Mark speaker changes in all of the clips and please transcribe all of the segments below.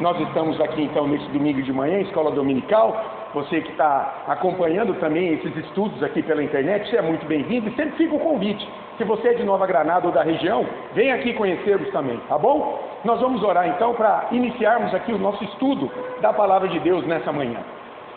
Speaker 1: Nós estamos aqui então nesse domingo de manhã, escola dominical. Você que está acompanhando também esses estudos aqui pela internet, você é muito bem-vindo e sempre fica o convite. Se você é de Nova Granada ou da região, vem aqui conhecer-nos também, tá bom? Nós vamos orar então para iniciarmos aqui o nosso estudo da Palavra de Deus nessa manhã.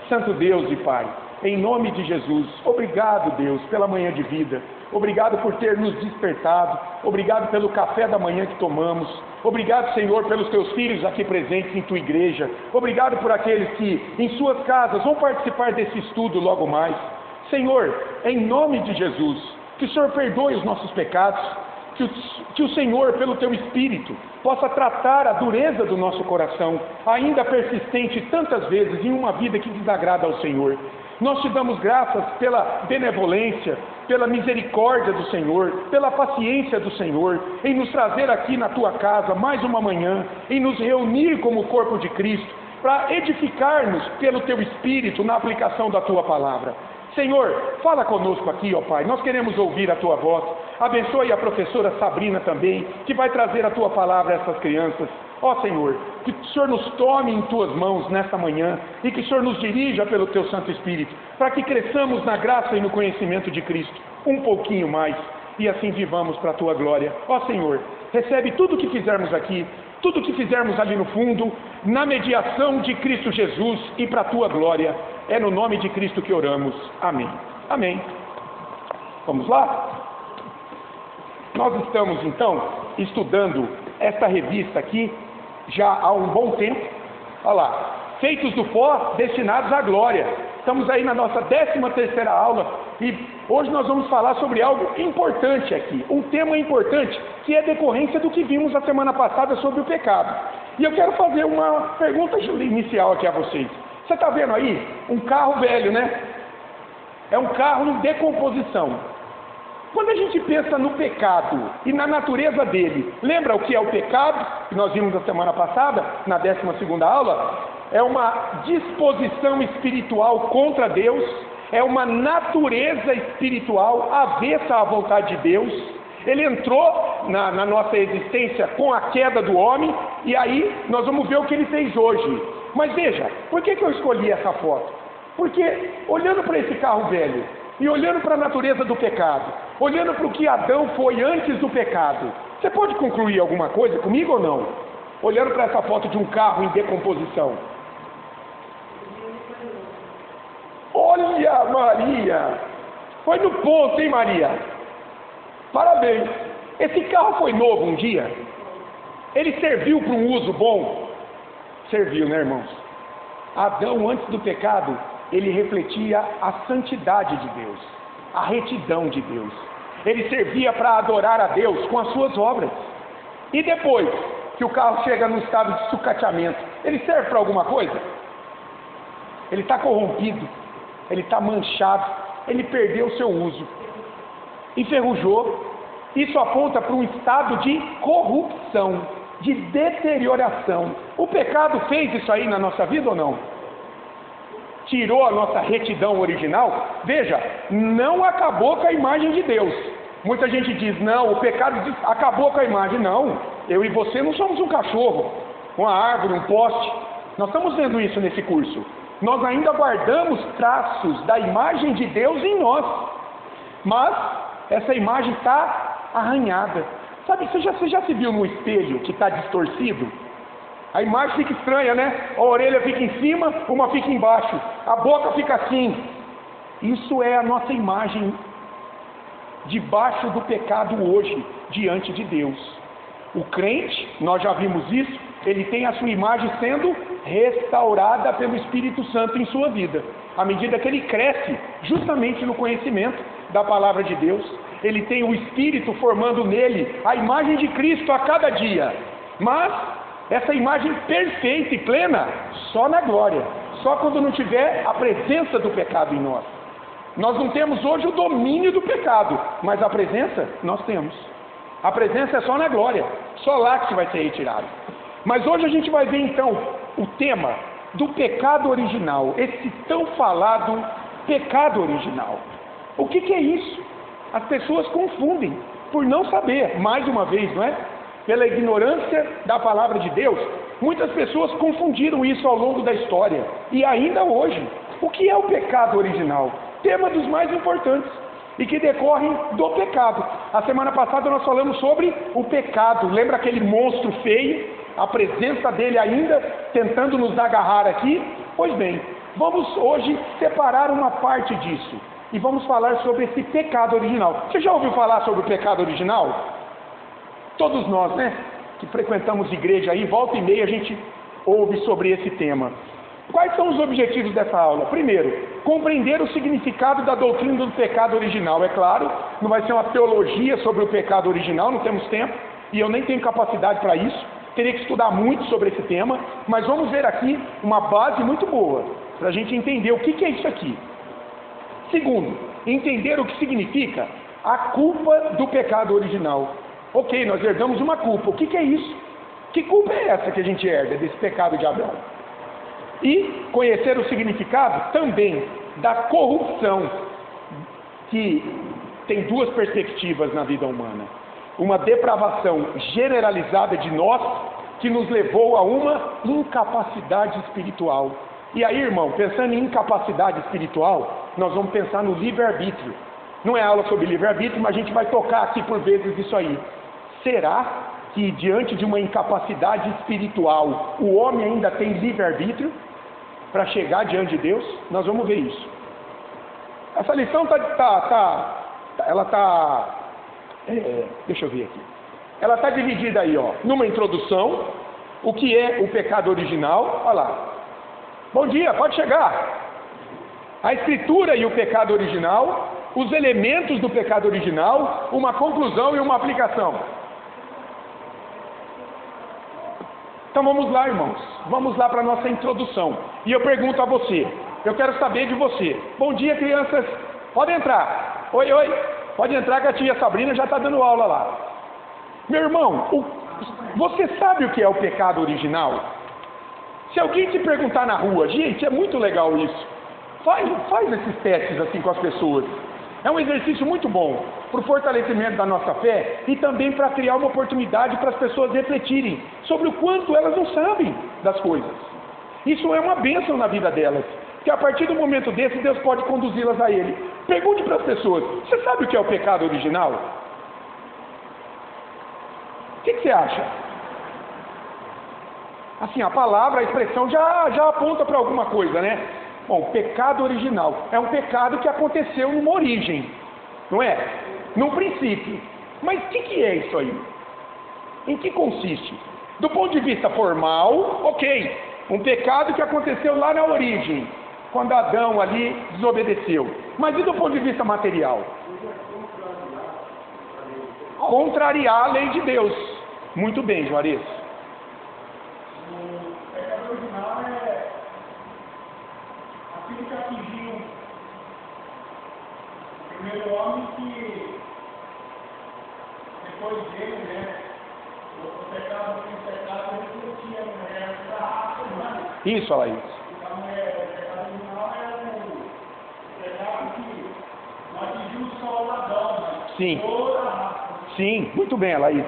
Speaker 1: Santo Deus e Pai, em nome de Jesus, obrigado, Deus, pela manhã de vida. Obrigado por ter nos despertado. Obrigado pelo café da manhã que tomamos. Obrigado, Senhor, pelos teus filhos aqui presentes em tua igreja. Obrigado por aqueles que em suas casas vão participar desse estudo logo mais. Senhor, em nome de Jesus, que o Senhor perdoe os nossos pecados. Que o Senhor, pelo teu Espírito, possa tratar a dureza do nosso coração, ainda persistente tantas vezes em uma vida que desagrada ao Senhor. Nós te damos graças pela benevolência, pela misericórdia do Senhor, pela paciência do Senhor, em nos trazer aqui na tua casa mais uma manhã, em nos reunir como corpo de Cristo, para edificar-nos pelo teu Espírito na aplicação da tua palavra. Senhor, fala conosco aqui, ó Pai, nós queremos ouvir a tua voz. Abençoe a professora Sabrina também, que vai trazer a tua palavra a essas crianças. Ó Senhor, que o Senhor nos tome em tuas mãos nesta manhã e que o Senhor nos dirija pelo teu Santo Espírito, para que cresçamos na graça e no conhecimento de Cristo um pouquinho mais e assim vivamos para a tua glória. Ó Senhor, recebe tudo o que fizermos aqui, tudo o que fizermos ali no fundo, na mediação de Cristo Jesus e para a tua glória. É no nome de Cristo que oramos. Amém. Amém. Vamos lá? Nós estamos então estudando esta revista aqui já há um bom tempo. Olha lá, Feitos do Pó, Destinados à Glória. Estamos aí na nossa 13ª aula e hoje nós vamos falar sobre algo importante aqui, um tema importante que é decorrência do que vimos a semana passada sobre o pecado. E eu quero fazer uma pergunta inicial aqui a vocês. Você está vendo aí um carro velho, né? É um carro em decomposição. Quando a gente pensa no pecado e na natureza dele, lembra o que é o pecado, que nós vimos na semana passada, na 12ª aula? É uma disposição espiritual contra Deus, é uma natureza espiritual avessa à vontade de Deus. Ele entrou na nossa existência com a queda do homem, e aí nós vamos ver o que ele fez hoje. Mas veja, por que eu escolhi essa foto? Porque olhando para esse carro velho, e olhando para a natureza do pecado, olhando para o que Adão foi antes do pecado, você pode concluir alguma coisa comigo ou não? Olhando para essa foto de um carro em decomposição. Olha, Maria! Foi no ponto, hein, Maria? Parabéns! Esse carro foi novo um dia? Ele serviu para um uso bom? Serviu, né, irmãos? Adão, antes do pecado, ele refletia a santidade de Deus, a retidão de Deus. Ele servia para adorar a Deus com as suas obras. E depois que o carro chega no estado de sucateamento, ele serve para alguma coisa? Ele está corrompido, ele está manchado, ele perdeu o seu uso, enferrujou. Isso aponta para um estado de corrupção, de deterioração. O pecado fez isso aí na nossa vida ou não? Tirou a nossa retidão original? Veja, não acabou com a imagem de Deus. Muita gente diz, não, o pecado acabou com a imagem. Não, eu e você não somos um cachorro, uma árvore, um poste. Nós estamos vendo isso nesse curso. Nós ainda guardamos traços da imagem de Deus em nós, mas essa imagem está arranhada. Sabe, você já se viu no espelho que está distorcido? A imagem fica estranha, né? A orelha fica em cima, uma fica embaixo, a boca fica assim. Isso é a nossa imagem debaixo do pecado hoje, diante de Deus. O crente, nós já vimos isso, ele tem a sua imagem sendo restaurada pelo Espírito Santo em sua vida. À medida que ele cresce, justamente no conhecimento da palavra de Deus, ele tem o Espírito formando nele a imagem de Cristo a cada dia. Mas essa imagem perfeita e plena, só na glória, só quando não tiver a presença do pecado em nós. Nós não temos hoje o domínio do pecado, mas a presença nós temos. A presença é só na glória, só lá que vai ser retirado. Mas hoje a gente vai ver então o tema do pecado original, esse tão falado pecado original. O que é isso? As pessoas confundem por não saber, mais uma vez, não é? Pela ignorância da palavra de Deus, muitas pessoas confundiram isso ao longo da história, e ainda hoje. O que é o pecado original? Tema dos mais importantes, e que decorrem do pecado. A semana passada nós falamos sobre o pecado. Lembra aquele monstro feio? A presença dele ainda tentando nos agarrar aqui? Pois bem, vamos hoje separar uma parte disso, e vamos falar sobre esse pecado original. Você já ouviu falar sobre o pecado original? Todos nós, né, que frequentamos igreja aí, volta e meia a gente ouve sobre esse tema. Quais são os objetivos dessa aula? Primeiro, compreender o significado da doutrina do pecado original. É claro, não vai ser uma teologia sobre o pecado original, não temos tempo, e eu nem tenho capacidade para isso. Teria que estudar muito sobre esse tema, mas vamos ver aqui uma base muito boa, para a gente entender o que é isso aqui. Segundo, entender o que significa a culpa do pecado original. Ok, nós herdamos uma culpa. O que é isso? Que culpa é essa que a gente herda desse pecado de Adão? E conhecer o significado também da corrupção, que tem duas perspectivas na vida humana. Uma depravação generalizada de nós, que nos levou a uma incapacidade espiritual. E aí, irmão, pensando em incapacidade espiritual, nós vamos pensar no livre-arbítrio. Não é aula sobre livre-arbítrio, mas a gente vai tocar aqui por vezes isso aí. Será que diante de uma incapacidade espiritual, o homem ainda tem livre-arbítrio para chegar diante de Deus? Nós vamos ver isso. Essa lição deixa eu ver aqui. Ela está dividida aí, ó, numa introdução, o que é o pecado original. Olha lá. Bom dia, pode chegar. A escritura e o pecado original, os elementos do pecado original, uma conclusão e uma aplicação. Então vamos lá, irmãos, vamos lá para a nossa introdução. E eu pergunto a você, eu quero saber de você. Bom dia, crianças, pode entrar. Oi, pode entrar que a tia Sabrina já está dando aula lá. Meu irmão, você sabe o que é o pecado original? Se alguém te perguntar na rua, gente, é muito legal isso. Faz esses testes assim com as pessoas. É um exercício muito bom para o fortalecimento da nossa fé e também para criar uma oportunidade para as pessoas refletirem sobre o quanto elas não sabem das coisas. Isso é uma bênção na vida delas, que a partir do momento desse, Deus pode conduzi-las a Ele. Pergunte para as pessoas, você sabe o que é o pecado original? O que você acha? Assim, a palavra, a expressão já aponta para alguma coisa, né? Bom, pecado original é um pecado que aconteceu numa origem, não é? Num princípio. Mas o que é isso aí? Em que consiste? Do ponto de vista formal, ok, um pecado que aconteceu lá na origem, quando Adão ali desobedeceu. Mas e do ponto de vista material? Contrariar a lei de Deus. Muito bem, Juarez.
Speaker 2: O pecado original é aquilo que atingiu o primeiro homem, que depois dele, né, o pecado ele não tinha da raça humana.
Speaker 1: Isso, Alaís.
Speaker 2: Então, o pecado original é o pecado que não atingiu só o Adão, mas
Speaker 1: Sim.
Speaker 2: toda a raça.
Speaker 1: Sim, muito bem, Alaís.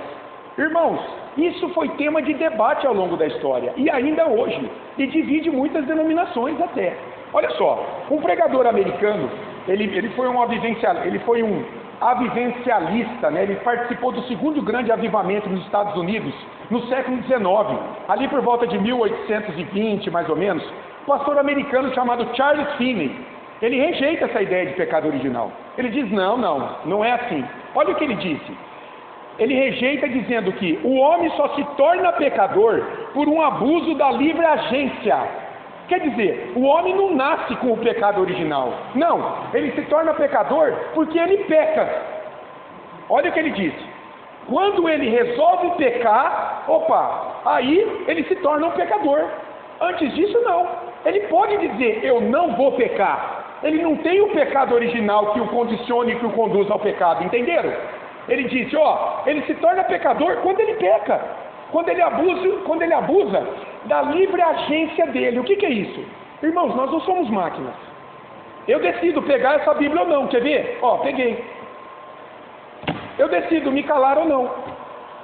Speaker 1: Irmãos, isso foi tema de debate ao longo da história, e ainda hoje, e divide muitas denominações até. Olha só, um pregador americano, ele foi um avivencialista, né? Ele participou do segundo grande avivamento nos Estados Unidos, no século XIX, ali por volta de 1820, mais ou menos. Um pastor americano chamado Charles Finney, ele rejeita essa ideia de pecado original. Ele diz, não é assim. Olha o que ele disse. Ele rejeita dizendo que o homem só se torna pecador por um abuso da livre agência. Quer dizer, o homem não nasce com o pecado original. Não, ele se torna pecador porque ele peca. Olha o que ele disse. Quando ele resolve pecar, aí ele se torna um pecador. Antes disso, não. Ele pode dizer, eu não vou pecar. Ele não tem o pecado original que o condicione e que o conduz ao pecado, entenderam? Ele disse, ele se torna pecador quando ele peca, quando ele abusa da livre agência dele. O que é isso? Irmãos, nós não somos máquinas. Eu decido pegar essa Bíblia ou não, quer ver? Peguei. Eu decido me calar ou não.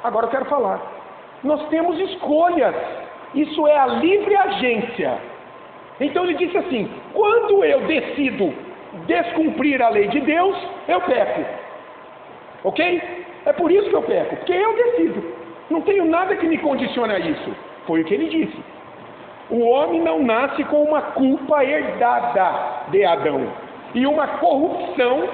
Speaker 1: Agora eu quero falar. Nós temos escolhas. Isso é a livre agência. Então ele disse assim: quando eu decido descumprir a lei de Deus, eu peco. Ok? É por isso que eu peco, porque eu decido. Não tenho nada que me condicione a isso. Foi o que ele disse. O homem não nasce com uma culpa herdada de Adão e uma corrupção,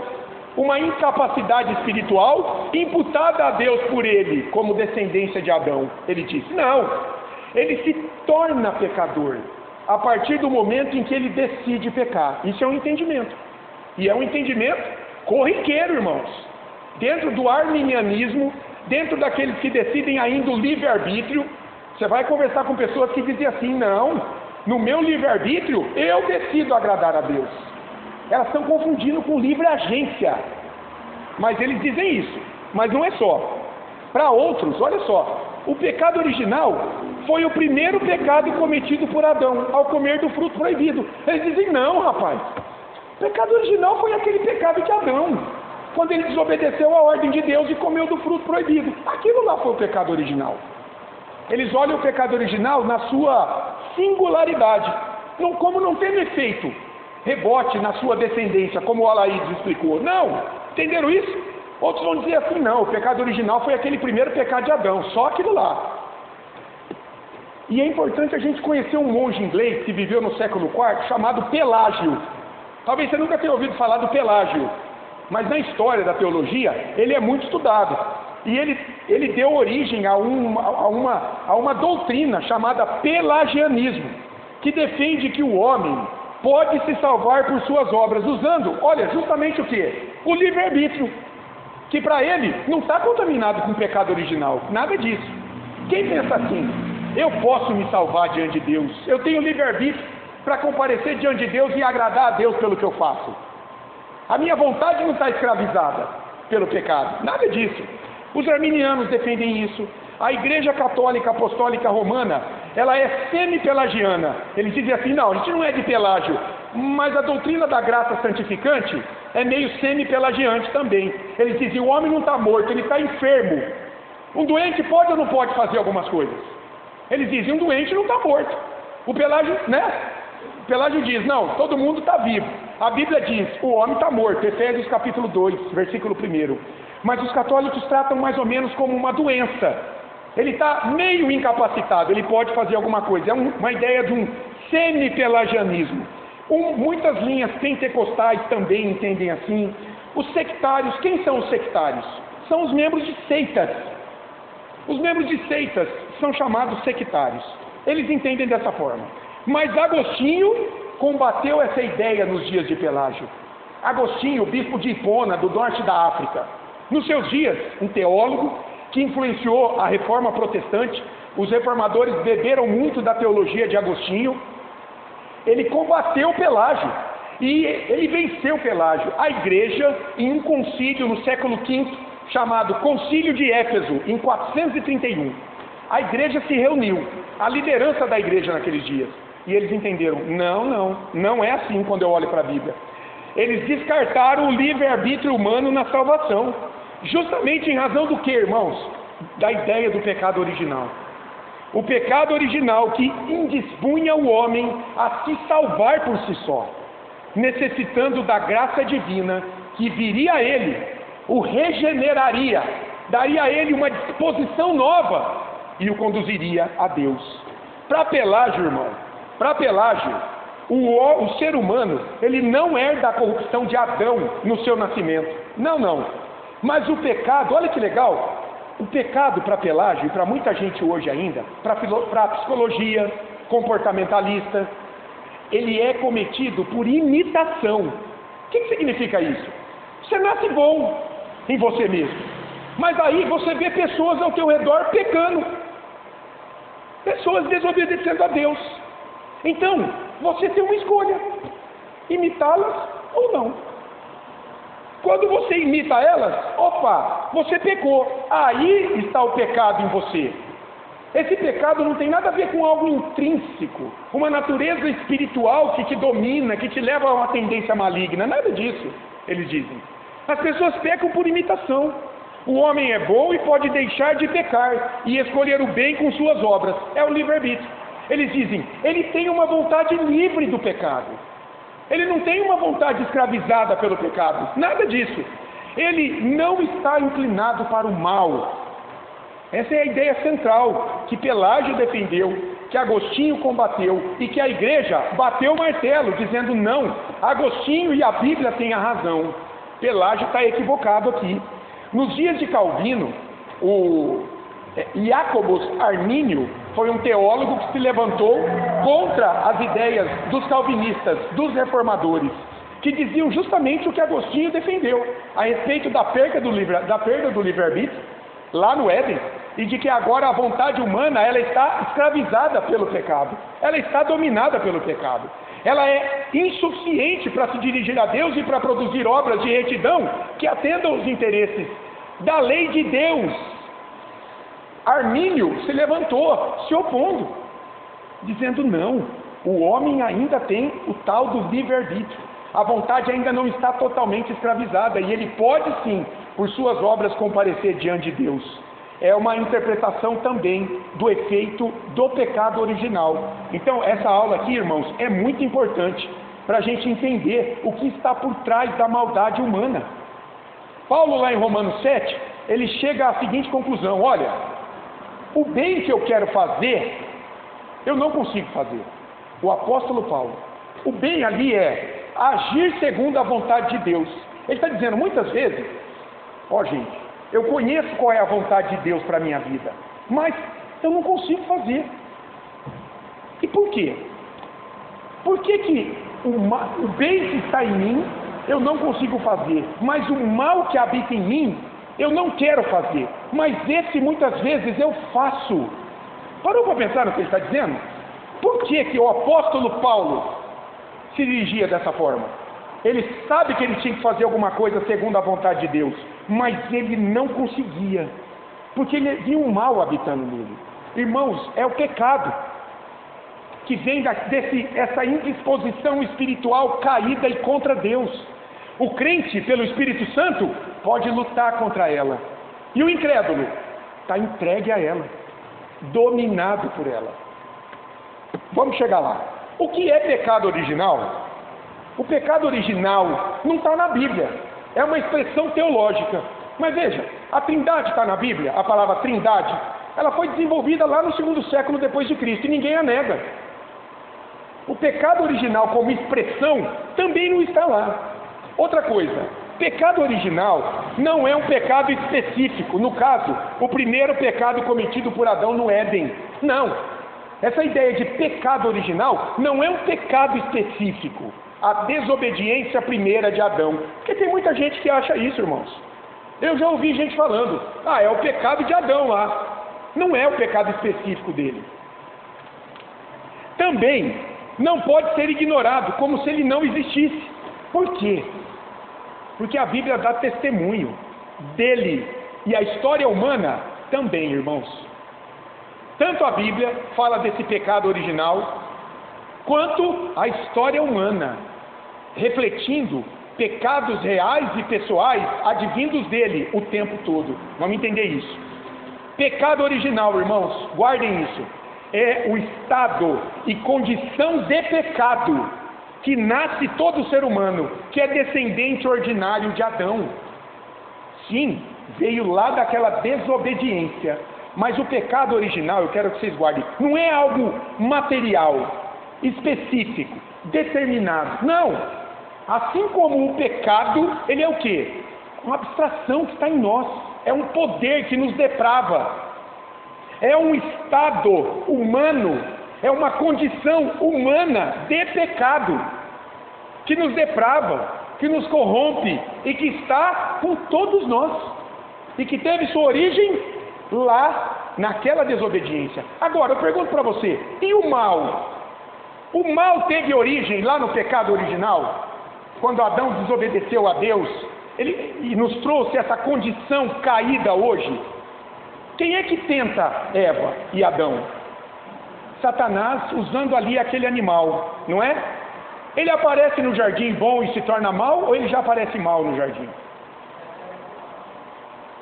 Speaker 1: uma incapacidade espiritual imputada a Deus por ele, como descendência de Adão. Ele disse: não, ele se torna pecador a partir do momento em que ele decide pecar. Isso é um entendimento, e é um entendimento corriqueiro, irmãos, dentro do arminianismo, dentro daqueles que decidem ainda o livre-arbítrio. Você vai conversar com pessoas que dizem assim: não, no meu livre-arbítrio eu decido agradar a Deus. Elas estão confundindo com livre agência. Mas eles dizem isso, mas não é só. Para outros, olha só, o pecado original foi o primeiro pecado cometido por Adão ao comer do fruto proibido. Eles dizem: não, rapaz, o pecado original foi aquele pecado de Adão, quando ele desobedeceu a ordem de Deus e comeu do fruto proibido. Aquilo lá foi o pecado original. Eles olham o pecado original na sua singularidade, como não teve efeito rebote na sua descendência, como o Alaídes explicou. Não, entenderam isso? Outros vão dizer assim: não, o pecado original foi aquele primeiro pecado de Adão, só aquilo lá. E é importante a gente conhecer um monge inglês que viveu no século IV, chamado Pelágio. Talvez você nunca tenha ouvido falar do Pelágio, mas na história da teologia ele é muito estudado. E ele deu origem a uma doutrina chamada pelagianismo, que defende que o homem pode se salvar por suas obras, usando, olha, justamente o que? O livre-arbítrio, que para ele não está contaminado com o pecado original, nada disso. Quem pensa assim: eu posso me salvar diante de Deus, eu tenho livre-arbítrio para comparecer diante de Deus e agradar a Deus pelo que eu faço, a minha vontade não está escravizada pelo pecado, nada disso. Os arminianos defendem isso. A Igreja Católica Apostólica Romana, ela é semi-pelagiana. Eles dizem assim: não, a gente não é de Pelágio, mas a doutrina da graça santificante é meio semi-pelagiante também. Eles dizem: o homem não está morto, ele está enfermo. Um doente pode ou não pode fazer algumas coisas? Eles dizem: um doente não está morto. O Pelágio, né? O Pelágio diz: não, todo mundo está vivo. A Bíblia diz: o homem está morto. Efésios capítulo 2, versículo 1. Mas os católicos tratam mais ou menos como uma doença. Ele está meio incapacitado, ele pode fazer alguma coisa. É uma ideia de um semi-pelagianismo. Muitas linhas pentecostais também entendem assim. Os sectários, quem são os sectários? São os membros de seitas. Os membros de seitas são chamados sectários. Eles entendem dessa forma. Mas Agostinho combateu essa ideia nos dias de Pelágio. Agostinho, bispo de Hipona, do norte da África. Nos seus dias, um teólogo que influenciou a reforma protestante, os reformadores beberam muito da teologia de Agostinho. Ele combateu Pelágio e ele venceu Pelágio. A igreja, em um concílio no século V, chamado Concílio de Éfeso, em 431, a igreja se reuniu, a liderança da igreja naqueles dias, e eles entenderam: não é assim quando eu olho para a Bíblia. Eles descartaram o livre-arbítrio humano na salvação, justamente em razão do que, irmãos? Da ideia do pecado original. O pecado original que indispunha o homem a se salvar por si só, necessitando da graça divina que viria a ele, o regeneraria, daria a ele uma disposição nova e o conduziria a Deus. Para Pelágio, irmão, o ser humano, ele não herda a corrupção de Adão no seu nascimento. Não. Mas o pecado, olha que legal, o pecado para Pelágio e para muita gente hoje ainda, para a psicologia comportamentalista, ele é cometido por imitação. O que significa isso? Você nasce bom em você mesmo, mas aí você vê pessoas ao teu redor pecando, pessoas desobedecendo a Deus. Então, você tem uma escolha: imitá-las ou não. Quando você imita elas, você pecou. Aí está o pecado em você. Esse pecado não tem nada a ver com algo intrínseco, uma natureza espiritual que te domina, que te leva a uma tendência maligna. Nada disso, eles dizem. As pessoas pecam por imitação. O homem é bom e pode deixar de pecar e escolher o bem com suas obras. É o livre-arbítrio. Eles dizem, ele tem uma vontade livre do pecado. Ele não tem uma vontade escravizada pelo pecado. Nada disso. Ele não está inclinado para o mal. Essa é a ideia central que Pelágio defendeu, que Agostinho combateu e que a igreja bateu o martelo, dizendo não, Agostinho e a Bíblia têm a razão. Pelágio está equivocado aqui. Nos dias de Calvino, o Jacobus Armínio foi um teólogo que se levantou contra as ideias dos calvinistas, dos reformadores, que diziam justamente o que Agostinho defendeu, a respeito da perda do livre-arbítrio, lá no Éden, e de que agora a vontade humana ela está escravizada pelo pecado, ela está dominada pelo pecado, ela é insuficiente para se dirigir a Deus e para produzir obras de retidão que atendam os interesses da lei de Deus. Armínio se levantou, se opondo, dizendo não, o homem ainda tem o tal do livre-arbítrio, a vontade ainda não está totalmente escravizada e ele pode sim, por suas obras, comparecer diante de Deus. É uma interpretação também do efeito do pecado original. Então, essa aula aqui, irmãos, é muito importante para a gente entender o que está por trás da maldade humana. Paulo, lá em Romanos 7, ele chega à seguinte conclusão: olha, o bem que eu quero fazer, eu não consigo fazer. O apóstolo Paulo, o bem ali é agir segundo a vontade de Deus. Ele está dizendo muitas vezes, gente, eu conheço qual é a vontade de Deus para a minha vida, mas eu não consigo fazer. E por quê? Por que o bem que está em mim, eu não consigo fazer, mas o mal que habita em mim, eu não quero fazer, mas esse muitas vezes eu faço? Parou para pensar no que ele está dizendo? Por que o apóstolo Paulo se dirigia dessa forma? Ele sabe que ele tinha que fazer alguma coisa segundo a vontade de Deus, mas ele não conseguia, porque ele via um mal habitando nele. Irmãos, é o pecado que vem essa indisposição espiritual caída e contra Deus. O crente, pelo Espírito Santo, pode lutar contra ela, e o incrédulo está entregue a ela, dominado por ela. Vamos chegar lá. O que é pecado original? O pecado original não está na Bíblia, é uma expressão teológica. Mas veja, a Trindade está na Bíblia, a palavra Trindade, ela foi desenvolvida lá no 2º século depois de Cristo, e ninguém a nega. O pecado original como expressão também não está lá. Outra coisa, pecado original não é um pecado específico, no caso, o primeiro pecado cometido por Adão no Éden. Não, essa ideia de pecado original não é um pecado específico, a desobediência primeira de Adão, porque tem muita gente que acha isso, irmãos. Eu já ouvi gente falando, é o pecado de Adão lá, não é o pecado específico dele. Também não pode ser ignorado como se ele não existisse. Por quê? Porque a Bíblia dá testemunho dele, e a história humana também, irmãos. Tanto a Bíblia fala desse pecado original, quanto a história humana, refletindo pecados reais e pessoais advindos dele o tempo todo. Vamos entender isso. Pecado original, irmãos, guardem isso, é o estado e condição de pecado que nasce todo ser humano, que é descendente ordinário de Adão. Sim, veio lá daquela desobediência, mas o pecado original, eu quero que vocês guardem, não é algo material, específico, determinado. Não. Assim como o pecado, ele é o quê? Uma abstração que está em nós. É um poder que nos deprava. É um estado humano, é uma condição humana de pecado que nos deprava, que nos corrompe e que está com todos nós e que teve sua origem lá naquela desobediência. Agora eu pergunto para você, e o mal? O mal teve origem lá no pecado original? Quando Adão desobedeceu a Deus, e nos trouxe essa condição caída hoje? Quem é que tenta Eva e Adão? Satanás, usando ali aquele animal, não é? Ele aparece no jardim bom e se torna mal, ou ele já aparece mal no jardim?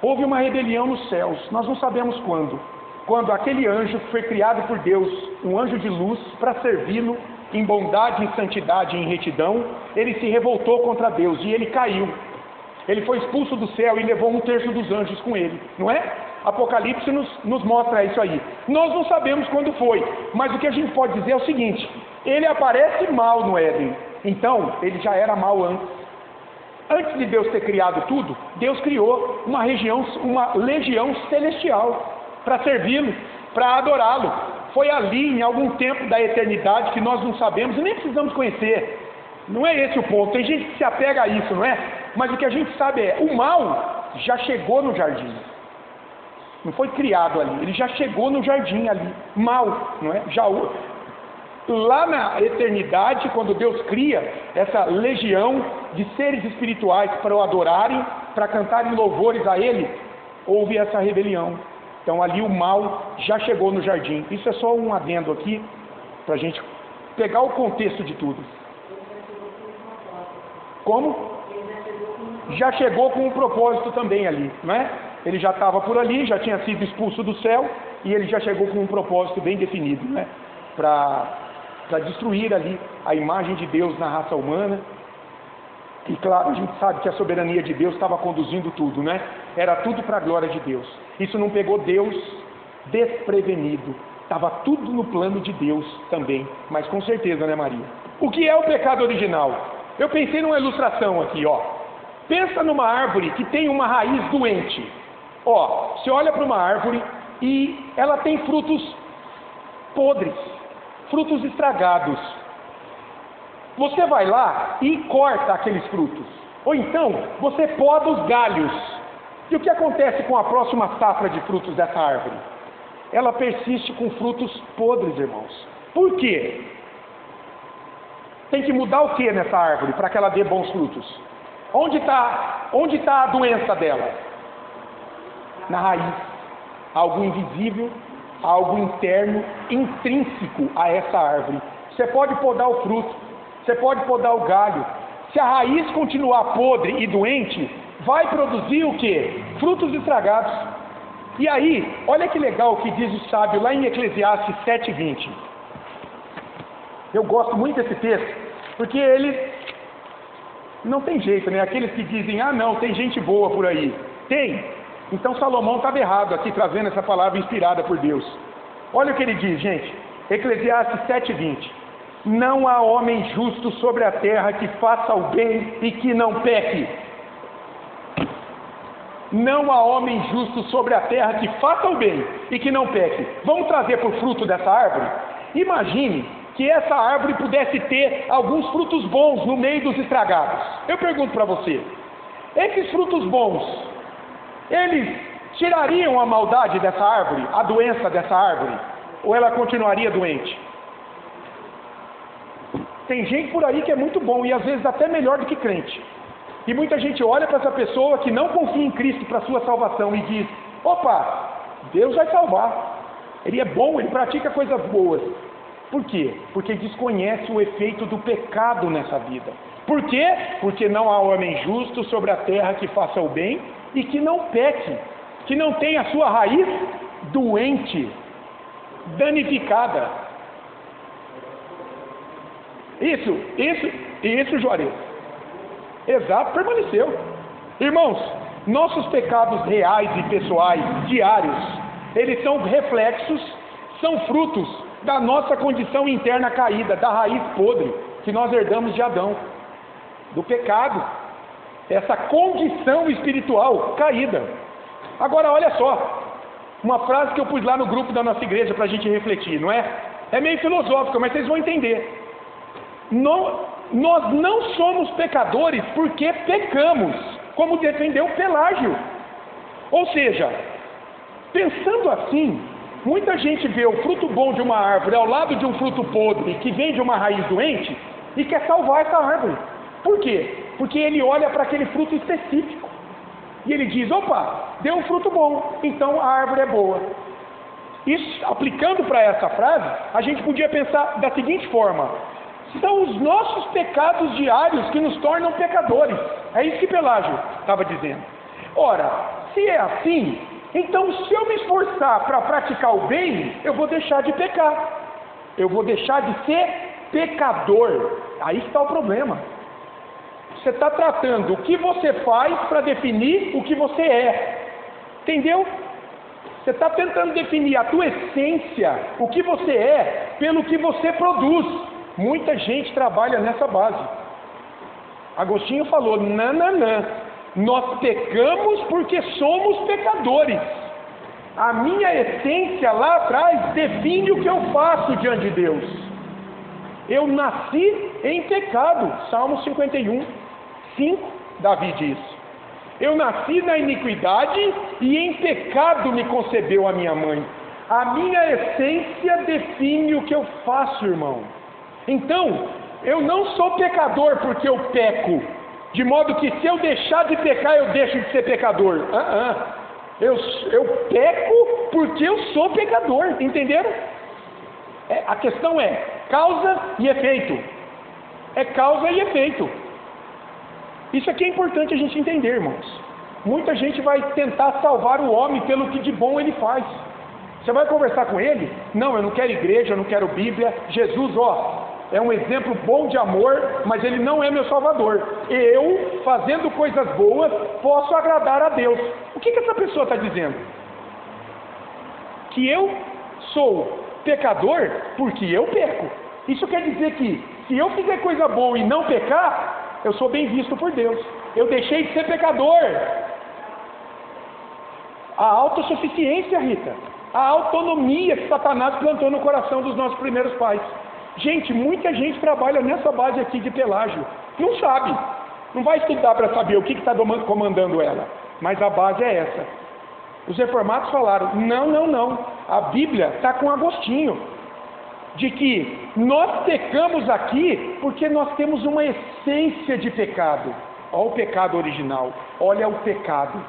Speaker 1: Houve uma rebelião nos céus, nós não sabemos quando. Quando aquele anjo que foi criado por Deus um anjo de luz, para servi-lo em bondade, em santidade e em retidão, ele se revoltou contra Deus e ele caiu. Ele foi expulso do céu e levou 1/3 dos anjos com ele, não é? Apocalipse nos mostra isso aí. Nós não sabemos quando foi, mas o que a gente pode dizer é o seguinte: ele aparece mal no Éden, então ele já era mal antes. Antes de Deus ter criado tudo, Deus criou uma legião celestial para servi-lo, para adorá-lo. Foi ali, em algum tempo da eternidade, que nós não sabemos e nem precisamos conhecer. Não é esse o ponto. Tem gente que se apega a isso, não é? Mas o que a gente sabe é, o mal já chegou no jardim. Não foi criado ali, ele já chegou no jardim ali, mal, não é? Lá na eternidade, quando Deus cria essa legião de seres espirituais para o adorarem, para cantarem louvores a Ele, houve essa rebelião. Então ali o mal já chegou no jardim. Isso é só um adendo aqui, para a gente pegar o contexto de tudo. Como? Já chegou com um propósito também ali, não é? Ele já estava por ali, já tinha sido expulso do céu, e ele já chegou com um propósito bem definido, né? Para destruir ali a imagem de Deus na raça humana. E claro, a gente sabe que a soberania de Deus estava conduzindo tudo, né? Era tudo para a glória de Deus. Isso não pegou Deus desprevenido. Estava tudo no plano de Deus também. Mas com certeza, né, Maria? O que é o pecado original? Eu pensei numa ilustração aqui, ó. Pensa numa árvore que tem uma raiz doente. Ó, você olha para uma árvore e ela tem frutos podres, frutos estragados. Você vai lá e corta aqueles frutos. Ou então, você poda os galhos. E o que acontece com a próxima safra de frutos dessa árvore? Ela persiste com frutos podres, irmãos. Por quê? Tem que mudar o que nessa árvore para que ela dê bons frutos? Onde está a doença dela? Na raiz. Algo invisível, algo interno, intrínseco a essa árvore. Você pode podar o fruto, você pode podar o galho. Se a raiz continuar podre e doente, vai produzir o quê? Frutos estragados. E aí, olha que legal o que diz o sábio lá em Eclesiastes 7:20. Eu gosto muito desse texto, porque ele não tem jeito, né? Aqueles que dizem, ah não, tem gente boa por aí. Tem. Então Salomão estava errado aqui, trazendo essa palavra inspirada por Deus. Olha o que ele diz, gente. Eclesiastes 7:20. Não há homem justo sobre a terra que faça o bem e que não peque. Não há homem justo sobre a terra que faça o bem e que não peque. Vamos trazer para o fruto dessa árvore? Imagine que essa árvore pudesse ter alguns frutos bons no meio dos estragados. Eu pergunto para você, esses frutos bons, eles tirariam a maldade dessa árvore, a doença dessa árvore, ou ela continuaria doente? Tem gente por aí que é muito bom e às vezes até melhor do que crente. E muita gente olha para essa pessoa que não confia em Cristo para a sua salvação e diz, opa, Deus vai salvar. Ele é bom, ele pratica coisas boas. Por quê? Porque desconhece o efeito do pecado nessa vida. Por quê? Porque não há homem justo sobre a terra que faça o bem e que não peque, que não tenha a sua raiz doente, danificada. Isso, Juarez. Exato, permaneceu. Irmãos, nossos pecados reais e pessoais, diários, eles são reflexos, são frutos da nossa condição interna caída, da raiz podre que nós herdamos de Adão, do pecado, essa condição espiritual caída. Agora olha só, uma frase que eu pus lá no grupo da nossa igreja para a gente refletir, não é? É meio filosófica, mas vocês vão entender. Nós não somos pecadores porque pecamos, como defendeu Pelágio. Ou seja, pensando assim, muita gente vê o fruto bom de uma árvore ao lado de um fruto podre que vem de uma raiz doente e quer salvar essa árvore. Por quê? Porque ele olha para aquele fruto específico e ele diz, opa, deu um fruto bom, então a árvore é boa. Isso, aplicando para essa frase, a gente podia pensar da seguinte forma: são os nossos pecados diários que nos tornam pecadores. É isso que Pelágio estava dizendo. Ora, se é assim, então se eu me esforçar para praticar o bem, eu vou deixar de pecar. Eu vou deixar de ser pecador. Aí está o problema. Você está tratando o que você faz para definir o que você é. Entendeu? Você está tentando definir a tua essência, o que você é, pelo que você produz. Muita gente trabalha nessa base. Agostinho falou, não. Nós pecamos porque somos pecadores. A minha essência lá atrás define o que eu faço diante de Deus. Eu nasci em pecado. Salmo 51, 5, Davi diz. Eu nasci na iniquidade e em pecado me concebeu a minha mãe. A minha essência define o que eu faço, irmão. Então, eu não sou pecador porque eu peco, de modo que se eu deixar de pecar, eu deixo de ser pecador. Eu peco porque eu sou pecador, entenderam? A questão é causa e efeito. É causa e efeito. Isso aqui é importante a gente entender, irmãos. Muita gente vai tentar salvar o homem pelo que de bom ele faz. Você vai conversar com ele? Não, eu não quero igreja, eu não quero Bíblia. Jesus, é um exemplo bom de amor, mas ele não é meu salvador. Eu, fazendo coisas boas, posso agradar a Deus. O que essa pessoa está dizendo? Que eu sou pecador porque eu peco. Isso quer dizer que se eu fizer coisa boa e não pecar, eu sou bem visto por Deus. Eu deixei de ser pecador. A autossuficiência, Rita. A autonomia que Satanás plantou no coração dos nossos primeiros pais. Gente, muita gente trabalha nessa base aqui de Pelágio. Não sabe. Não vai estudar para saber o que está comandando ela. Mas a base é essa. Os reformados falaram, não. A Bíblia está com Agostinho. De que nós pecamos aqui porque nós temos uma essência de pecado. Olha o pecado original. Olha o pecado.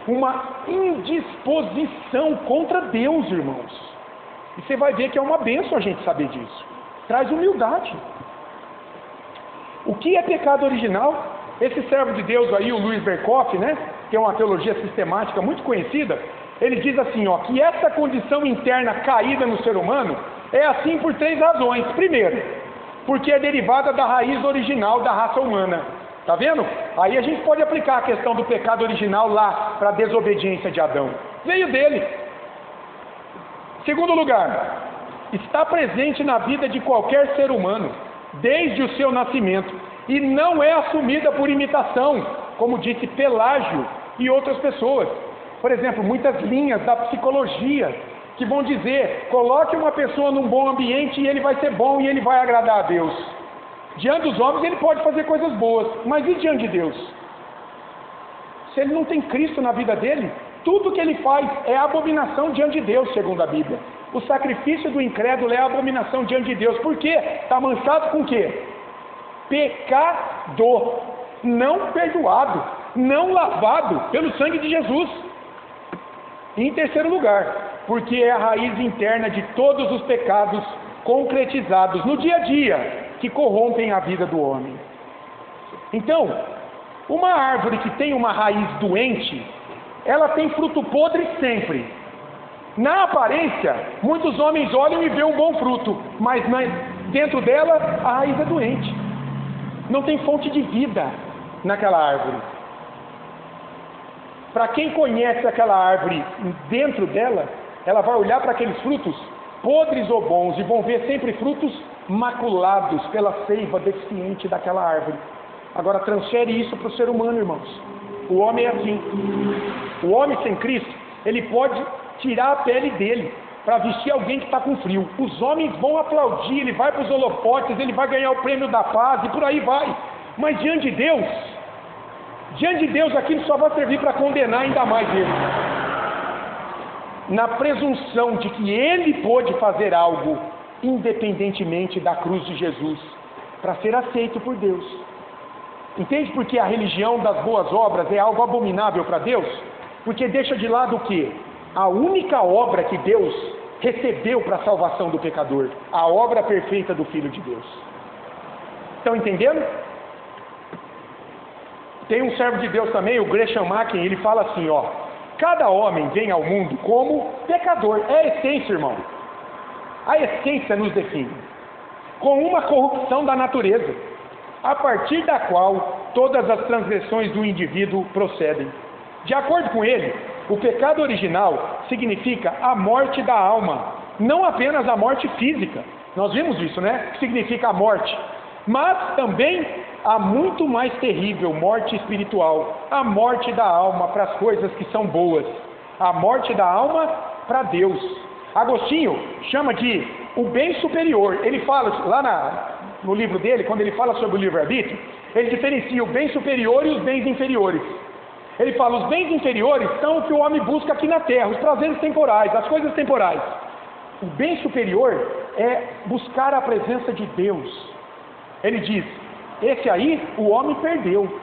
Speaker 1: Uma indisposição contra Deus, irmãos. E você vai ver que é uma bênção a gente saber disso. Traz humildade. O que é pecado original? Esse servo de Deus aí, o Luiz Berkoff, né? Que é uma teologia sistemática muito conhecida. Ele diz assim, que essa condição interna caída no ser humano é assim por 3 razões. Primeiro, porque é derivada da raiz original da raça humana. Tá vendo? Aí a gente pode aplicar a questão do pecado original lá para a desobediência de Adão. Veio dele. Segundo lugar, está presente na vida de qualquer ser humano, desde o seu nascimento, e não é assumida por imitação, como disse Pelágio e outras pessoas. Por exemplo, muitas linhas da psicologia que vão dizer, coloque uma pessoa num bom ambiente e ele vai ser bom e ele vai agradar a Deus. Diante dos homens ele pode fazer coisas boas, mas e diante de Deus? Se ele não tem Cristo na vida dele, tudo que ele faz é abominação diante de Deus, segundo a Bíblia. O sacrifício do incrédulo é abominação diante de Deus. Por quê? Está manchado com o quê? Pecado, não perdoado, não lavado pelo sangue de Jesus. E em terceiro lugar, porque é a raiz interna de todos os pecados concretizados no dia a dia que corrompem a vida do homem. Então, uma árvore que tem uma raiz doente, ela tem fruto podre sempre. Na aparência, muitos homens olham e veem um bom fruto, mas dentro dela a raiz é doente. Não tem fonte de vida naquela árvore. Para quem conhece aquela árvore dentro dela, ela vai olhar para aqueles frutos, podres ou bons, e vão ver sempre frutos maculados pela seiva deficiente daquela árvore. Agora transfere isso para o ser humano, irmãos. O homem é assim. O homem sem Cristo, ele pode tirar a pele dele para vestir alguém que está com frio. Os homens vão aplaudir, ele vai para os holofotes, ele vai ganhar o prêmio da paz e por aí vai. Mas diante de Deus aquilo só vai servir para condenar ainda mais ele. Na presunção de que ele pôde fazer algo independentemente da cruz de Jesus para ser aceito por Deus. Entende por que a religião das boas obras é algo abominável para Deus? Porque deixa de lado o quê? A única obra que Deus recebeu para a salvação do pecador, a obra perfeita do Filho de Deus. Estão entendendo? Tem um servo de Deus também, o Gresham Machen, ele fala assim, cada homem vem ao mundo como pecador, é a essência, irmão. A essência nos define, com uma corrupção da natureza, a partir da qual todas as transgressões do indivíduo procedem. De acordo com ele, o pecado original significa a morte da alma, não apenas a morte física. Nós vimos isso, né? Que significa a morte. Mas também a muito mais terrível morte espiritual, a morte da alma para as coisas que são boas, a morte da alma para Deus. Agostinho chama de o bem superior. Ele fala lá no livro dele, quando ele fala sobre o livre-arbítrio, ele diferencia o bem superior e os bens inferiores. Ele fala, os bens inferiores são o que o homem busca aqui na terra, os prazeres temporais, as coisas temporais. O bem superior é buscar a presença de Deus. Ele diz, esse aí o homem perdeu,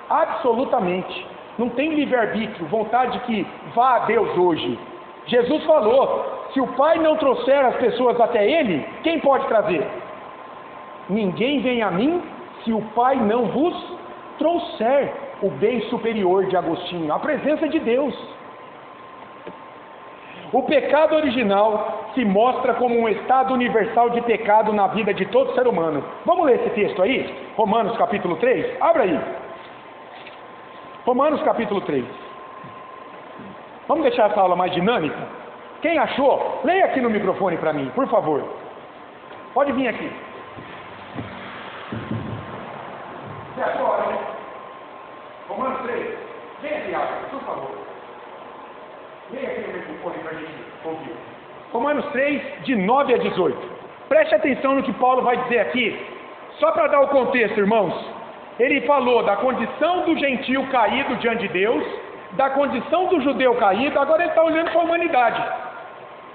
Speaker 1: absolutamente. Não tem livre-arbítrio, vontade que vá a Deus hoje. Jesus falou, se o Pai não trouxer as pessoas até Ele, quem pode trazer? Ninguém vem a mim se o Pai não vos trouxer. O bem superior de Agostinho, a presença de Deus. O pecado original se mostra como um estado universal de pecado na vida de todo ser humano. Vamos ler esse texto aí? Romanos capítulo 3, abra aí. Romanos capítulo 3. Vamos deixar essa aula mais dinâmica? Quem achou, leia aqui no microfone para mim, por favor. Pode vir aqui. E agora, hein? Romanos 3, vem aqui, Álvaro, por favor. Vem aqui no microfone para a gente ouvir. Romanos 3, de 9 a 18. Preste atenção no que Paulo vai dizer aqui, só para dar o contexto, irmãos. Ele falou da condição do gentio caído diante de Deus, da condição do judeu caído, agora ele está olhando para a humanidade.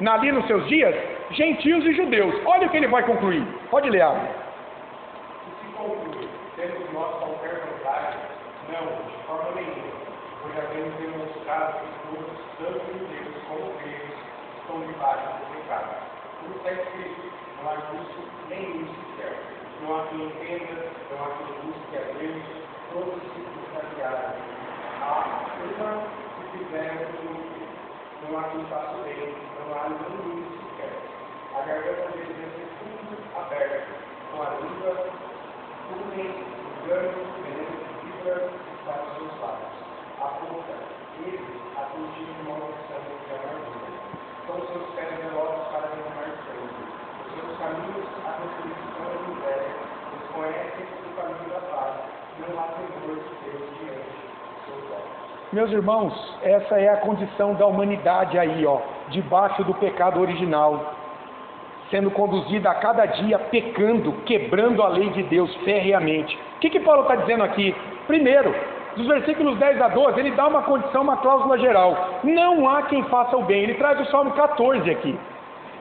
Speaker 1: Ali nos seus dias, gentios e judeus. Olha o que ele vai concluir. Pode ler, Álvaro.
Speaker 2: Se conclui, temos nós qualquer vantagem? Não, de forma nenhuma, pois havemos demonstrado que todos, tanto judeus como gregos, estão debaixo do pecado. Como está escrito, não há justo nenhum sequer. Não há quem entenda, não há quem busque a Deus, todos se distanciaram. Há uma que fizeram tudo, não há quem faça o bem, não há nenhum sequer. A garganta deles é tudo aberta, com a língua, tudo engano, veneno. Para os seus lábios. A boca, eles atingiram uma maldição de amargura. São seus pés velozes para derramar sangue. Os seus caminhos, a constituição do inveja. Eles conhecem o caminho da paz. Não há temor de Deus diante dos seus olhos.
Speaker 1: Meus irmãos, essa é a condição da humanidade aí, ó, debaixo do pecado original, sendo conduzida a cada dia pecando, quebrando a lei de Deus ferreamente. O que Paulo está dizendo aqui? Primeiro, dos versículos 10 a 12, ele dá uma condição, uma cláusula geral. Não há quem faça o bem. Ele traz o Salmo 14 aqui.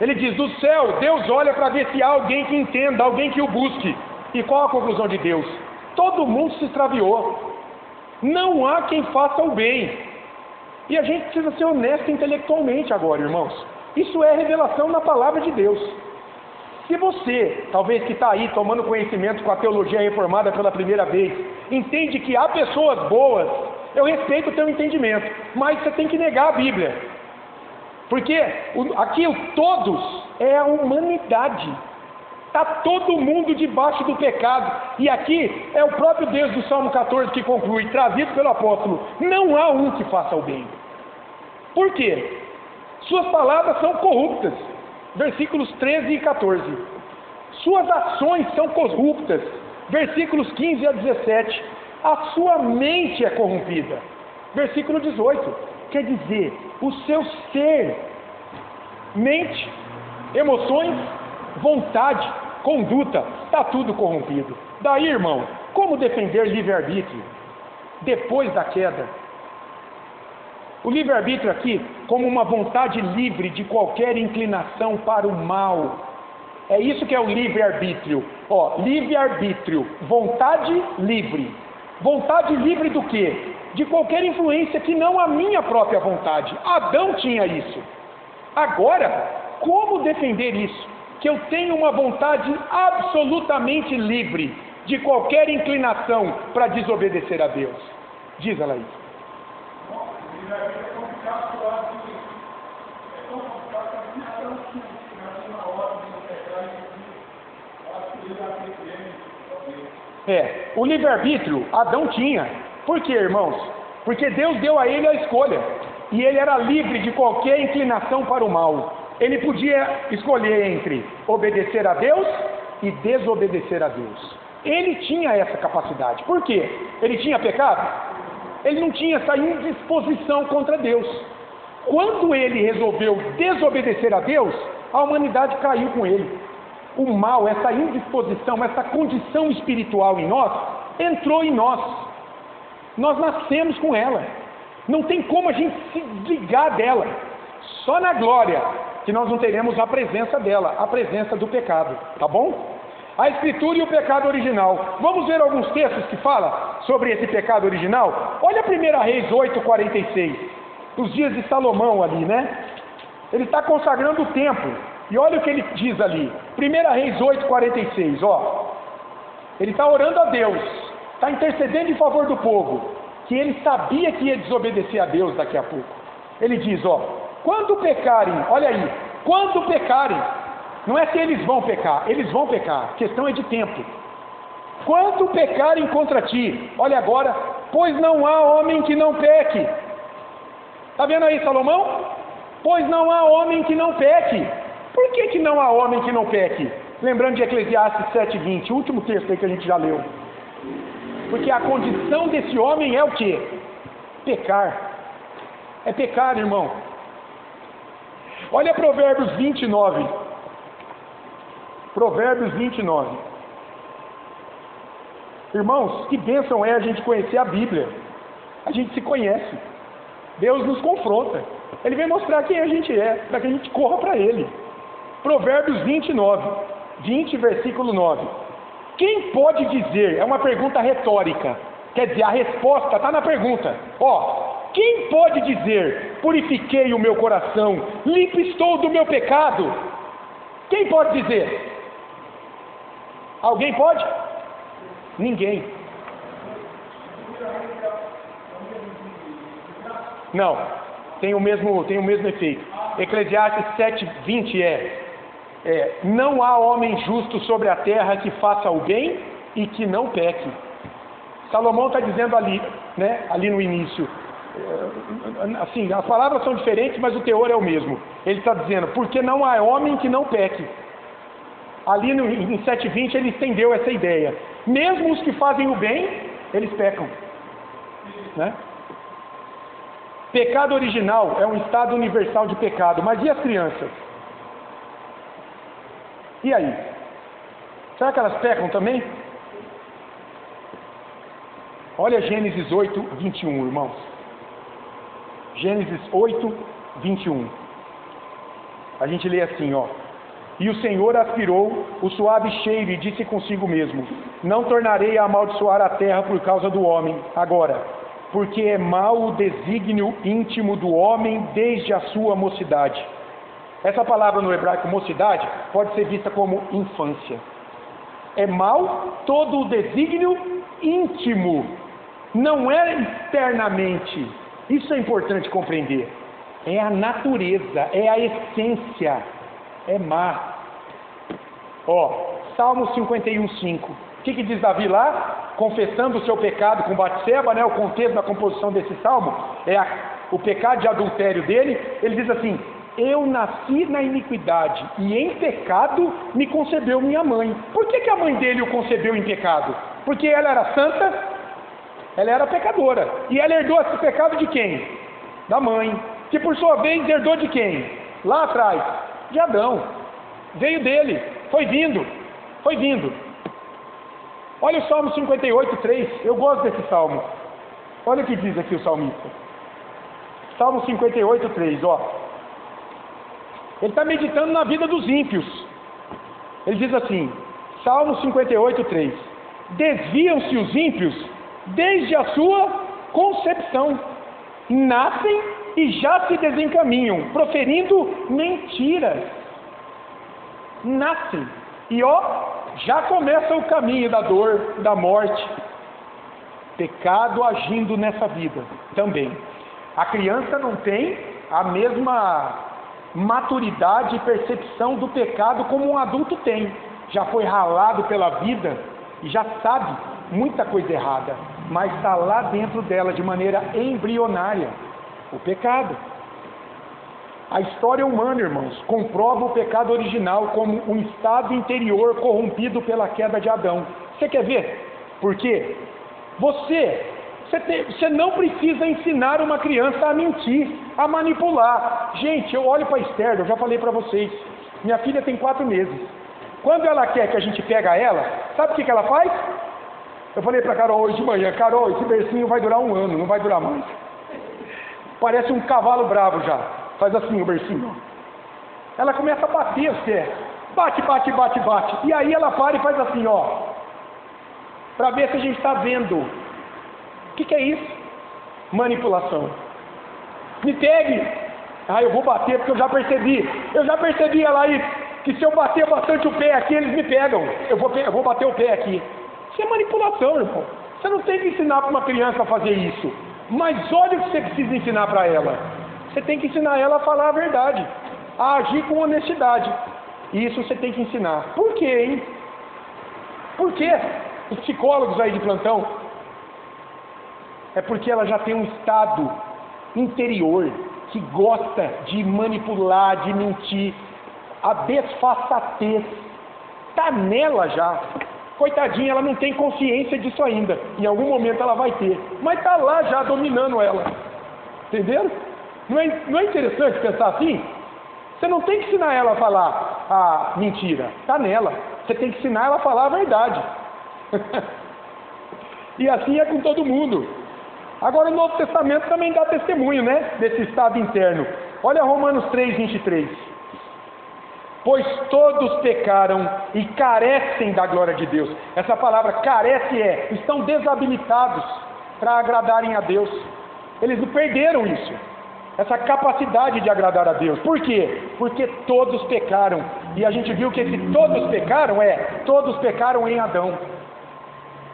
Speaker 1: Ele diz, do céu, Deus olha para ver se há alguém que entenda, alguém que o busque. E qual a conclusão de Deus? Todo mundo se extraviou. Não há quem faça o bem. E a gente precisa ser honesto intelectualmente agora, irmãos. Isso é revelação na palavra de Deus. Se você, talvez que está aí tomando conhecimento com a teologia reformada pela primeira vez, entende que há pessoas boas, eu respeito o teu entendimento, mas você tem que negar a Bíblia. Porque aqui o todos é a humanidade. Está todo mundo debaixo do pecado. E aqui é o próprio Deus do Salmo 14 que conclui, trazido pelo apóstolo, não há um que faça o bem. Por quê? Suas palavras são corruptas. Versículos 13 e 14. Suas ações são corruptas. Versículos 15 a 17. A sua mente é corrompida. Versículo 18. Quer dizer, o seu ser, mente, emoções, vontade, conduta, está tudo corrompido. Daí, irmão, como defender livre-arbítrio depois da queda? O livre-arbítrio aqui, como uma vontade livre de qualquer inclinação para o mal. É isso que é o livre-arbítrio. Livre-arbítrio, vontade livre. Vontade livre do quê? De qualquer influência que não a minha própria vontade. Adão tinha isso. Agora, como defender isso? Que eu tenho uma vontade absolutamente livre de qualquer inclinação para desobedecer a Deus. Diz ela aí.
Speaker 2: É tão complicado que a minha
Speaker 1: O livre-arbítrio Adão tinha. Por quê, irmãos? Porque Deus deu a ele a escolha. E ele era livre de qualquer inclinação para o mal. Ele podia escolher entre obedecer a Deus e desobedecer a Deus. Ele tinha essa capacidade. Por quê? Ele tinha pecado? Ele não tinha essa indisposição contra Deus. Quando ele resolveu desobedecer a Deus, a humanidade caiu com ele. O mal, essa indisposição, essa condição espiritual em nós, entrou em nós. Nós nascemos com ela. Não tem como a gente se desligar dela. Só na glória que nós não teremos a presença dela, a presença do pecado. Tá bom? A Escritura e o pecado original. Vamos ver alguns textos que falam sobre esse pecado original? Olha 1 Reis 8:46. Os dias de Salomão ali, né? Ele está consagrando o templo. E olha o que ele diz ali. 1 Reis 8:46, ó. Ele está orando a Deus. Está intercedendo em favor do povo. Que ele sabia que ia desobedecer a Deus daqui a pouco. Ele diz, ó. Quando pecarem, olha aí. Quando pecarem. Não é se eles vão pecar. Eles vão pecar. A questão é de tempo. Quando pecarem contra ti. Olha agora. Pois não há homem que não peque. Está vendo aí, Salomão? Pois não há homem que não peque. Por que não há homem que não peque? Lembrando de Eclesiastes 7:20, o último texto aí que a gente já leu. Porque a condição desse homem é o quê? Pecar. É pecar, irmão. Olha Provérbios 29. Provérbios 29. Irmãos, que bênção é a gente conhecer a Bíblia. A gente se conhece. Deus nos confronta. Ele vem mostrar quem a gente é, para que a gente corra para Ele. Provérbios 29, 20, versículo 9. Quem pode dizer, é uma pergunta retórica, quer dizer, a resposta está na pergunta. Ó, quem pode dizer, purifiquei o meu coração, limpo estou do meu pecado? Quem pode dizer? Alguém pode? Ninguém. Não, tem o mesmo efeito. Eclesiastes 7:20 não há homem justo sobre a terra que faça o bem e que não peque. Salomão está dizendo ali, né, ali no início, assim, as palavras são diferentes, mas o teor é o mesmo. Ele está dizendo, porque não há homem que não peque. Ali em 7:20 ele estendeu essa ideia. Mesmo os que fazem o bem, eles pecam, né? Pecado original é um estado universal de pecado, mas e as crianças? E aí? Será que elas pecam também? Olha Gênesis 8:21, irmãos. Gênesis 8:21. A gente lê assim, ó. E o Senhor aspirou o suave cheiro e disse consigo mesmo, não tornarei a amaldiçoar a terra por causa do homem, agora, porque é mau o desígnio íntimo do homem desde a sua mocidade. Essa palavra no hebraico, mocidade, pode ser vista como infância. É mau todo o desígnio íntimo, não é externamente. Isso é importante compreender. É a natureza, é a essência, é má. Ó, Salmo 51:5. O que diz Davi lá? Confessando o seu pecado com Batseba, né? O contexto da composição desse salmo é o pecado de adultério dele. Ele diz assim: eu nasci na iniquidade e em pecado me concebeu minha mãe. Por que a mãe dele o concebeu em pecado? Porque ela era santa, ela era pecadora. E ela herdou esse pecado de quem? Da mãe. Que por sua vez herdou de quem? Lá atrás, de Adão. Veio dele, foi vindo. Olha o Salmo 58:3. Eu gosto desse salmo. Olha o que diz aqui o salmista. Salmo 58:3, ó. Ele está meditando na vida dos ímpios. Ele diz assim, Salmo 58:3. Desviam-se os ímpios desde a sua concepção. Nascem e já se desencaminham, proferindo mentiras. Nascem. E ó, já começa o caminho da dor, da morte. Pecado agindo nessa vida também. A criança não tem a mesma maturidade e percepção do pecado como um adulto tem. Já foi ralado pela vida, e já sabe muita coisa errada, mas está lá dentro dela de maneira embrionária, o pecado. A história humana, irmãos, comprova o pecado original como um estado interior corrompido pela queda de Adão. Você quer ver? Por quê? Você não precisa ensinar uma criança a mentir, a manipular. Gente, eu olho para a Esther, eu já falei para vocês, minha filha tem 4 meses. Quando ela quer que a gente pega ela, sabe o que ela faz? Eu falei para a Carol hoje de manhã, Carol, esse bercinho vai durar 1 ano, não vai durar mais. Parece um cavalo bravo já. Faz assim o bercinho. Ela começa a bater os pés. Bate, bate, bate, bate. E aí ela para e faz assim, ó. Para ver se a gente está vendo. O que é isso? Manipulação. Me pegue. Ah, eu vou bater porque eu já percebi. Eu já percebi ela aí. Que se eu bater bastante o pé aqui, eles me pegam. Eu vou bater o pé aqui. Isso é manipulação, irmão. Você não tem que ensinar para uma criança a fazer isso. Mas olha o que você precisa ensinar para ela. Você tem que ensinar ela a falar a verdade, a agir com honestidade. Isso você tem que ensinar. Por quê, hein? Por quê? Os psicólogos aí de plantão. É porque ela já tem um estado interior que gosta de manipular, de mentir. A desfaçatez está nela já. Coitadinha, ela não tem consciência disso ainda. Em algum momento ela vai ter. Mas está lá já dominando ela. Entenderam? Não é interessante pensar assim? Você não tem que ensinar ela a falar a mentira. Está nela. Você tem que ensinar ela a falar a verdade. E assim é com todo mundo. Agora o Novo Testamento também dá testemunho, né? Desse estado interno. Olha Romanos 3, 23. Pois todos pecaram e carecem da glória de Deus. Essa palavra carece estão desabilitados para agradarem a Deus. Eles perderam isso. Essa capacidade de agradar a Deus. Por quê? Porque todos pecaram. E a gente viu que esse todos pecaram todos pecaram em Adão.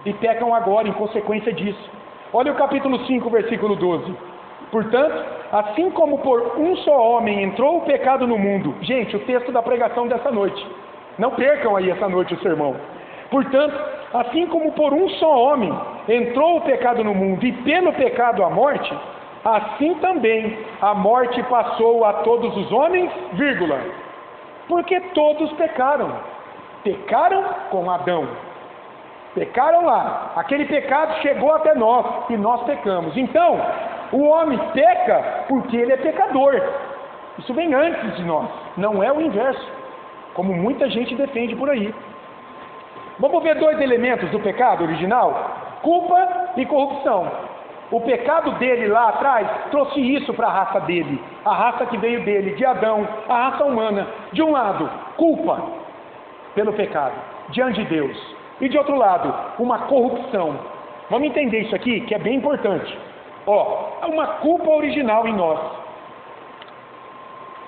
Speaker 1: E pecam agora em consequência disso. Olha o capítulo 5, versículo 12. Portanto, assim como por um só homem entrou o pecado no mundo. Gente, o texto da pregação dessa noite. Não percam aí essa noite o sermão. Portanto, assim como por um só homem entrou o pecado no mundo e pelo pecado a morte, assim também a morte passou a todos os homens, vírgula, porque todos pecaram. Pecaram com Adão. Pecaram lá. Aquele pecado chegou até nós e nós pecamos. Então, o homem peca porque ele é pecador. Isso vem antes de nós. Não é o inverso, como muita gente defende por aí. Vamos ver 2 elementos do pecado original: culpa e corrupção. O pecado dele lá atrás trouxe isso para a raça dele, a raça que veio dele, de Adão, a raça humana. De um lado, culpa pelo pecado diante de Deus, e de outro lado, uma corrupção. Vamos entender isso aqui, que é bem importante. É uma culpa original em nós.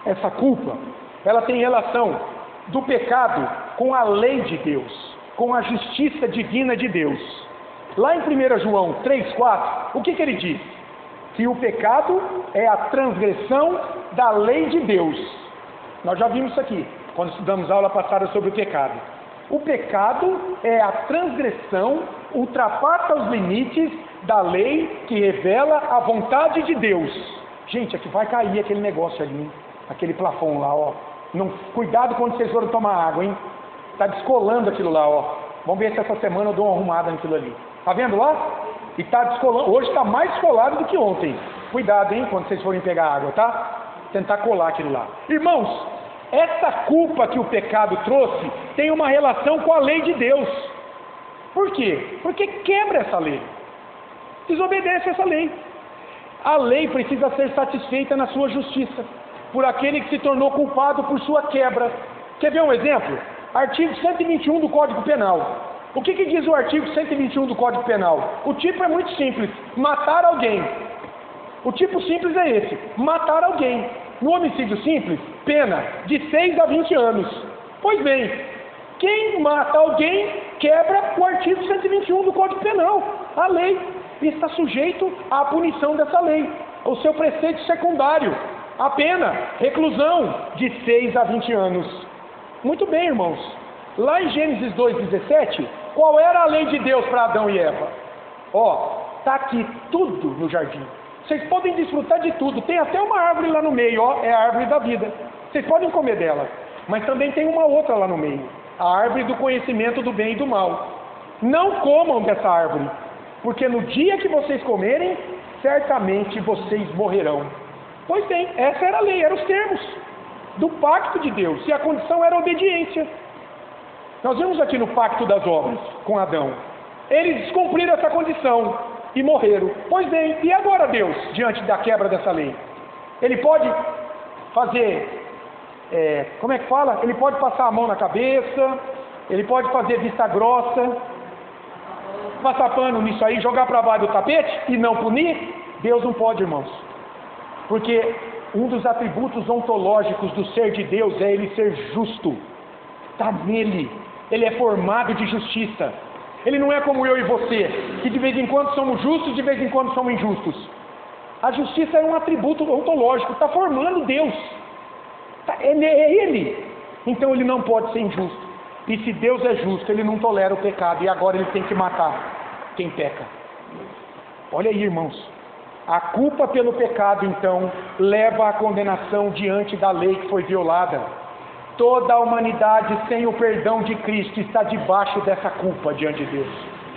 Speaker 1: Essa culpa, ela tem relação do pecado com a lei de Deus, com a justiça divina de Deus. Lá em 1 João 3,4, o que ele diz? Que o pecado é a transgressão da lei de Deus. Nós já vimos isso aqui, quando estudamos a aula passada sobre o pecado. O pecado é a transgressão, ultrapassa os limites da lei que revela a vontade de Deus. Gente, aqui vai cair aquele negócio ali, hein? Aquele plafon lá, Não, cuidado quando vocês forem tomar água, hein? Está descolando aquilo lá, Vamos ver se essa semana eu dou uma arrumada naquilo ali. Tá vendo lá? E está descolando. Hoje está mais descolado do que ontem. Cuidado, hein, quando vocês forem pegar água, tá? Tentar colar aquilo lá. Irmãos, essa culpa que o pecado trouxe tem uma relação com a lei de Deus. Por quê? Porque quebra essa lei. Desobedece essa lei. A lei precisa ser satisfeita na sua justiça por aquele que se tornou culpado por sua quebra. Quer ver um exemplo? Artigo 121 do Código Penal. O que diz o artigo 121 do Código Penal? O tipo é muito simples: matar alguém. O tipo simples é esse: matar alguém. No homicídio simples, pena de 6 a 20 anos. Pois bem, quem mata alguém quebra o artigo 121 do Código Penal, a lei, e está sujeito à punição dessa lei. O seu preceito secundário, a pena, reclusão de 6 a 20 anos. Muito bem, irmãos. Lá em Gênesis 2,17, qual era a lei de Deus para Adão e Eva? Está aqui tudo no jardim. Vocês podem desfrutar de tudo. Tem até uma árvore lá no meio, é a árvore da vida. Vocês podem comer dela. Mas também tem uma outra lá no meio, a árvore do conhecimento do bem e do mal. Não comam dessa árvore, porque no dia que vocês comerem, certamente vocês morrerão. Pois bem, essa era a lei, eram os termos do pacto de Deus, e a condição era a obediência. Nós vemos aqui no pacto das obras com Adão, eles descumpriram essa condição e morreram. Pois bem, e agora Deus, diante da quebra dessa lei? Ele pode fazer, Ele pode passar a mão na cabeça, ele pode fazer vista grossa, passar pano nisso aí, jogar para baixo do tapete e não punir? Deus não pode, irmãos, porque um dos atributos ontológicos do ser de Deus é ele ser justo. Está nele, ele é formado de justiça. Ele não é como eu e você, que de vez em quando somos justos, de vez em quando somos injustos. A justiça é um atributo ontológico, está formando Deus. É ele. Então ele não pode ser injusto. E se Deus é justo, ele não tolera o pecado, e agora ele tem que matar quem peca. Olha aí, irmãos. A culpa pelo pecado, então, leva à condenação diante da lei que foi violada. Toda a humanidade, sem o perdão de Cristo, está debaixo dessa culpa diante de Deus.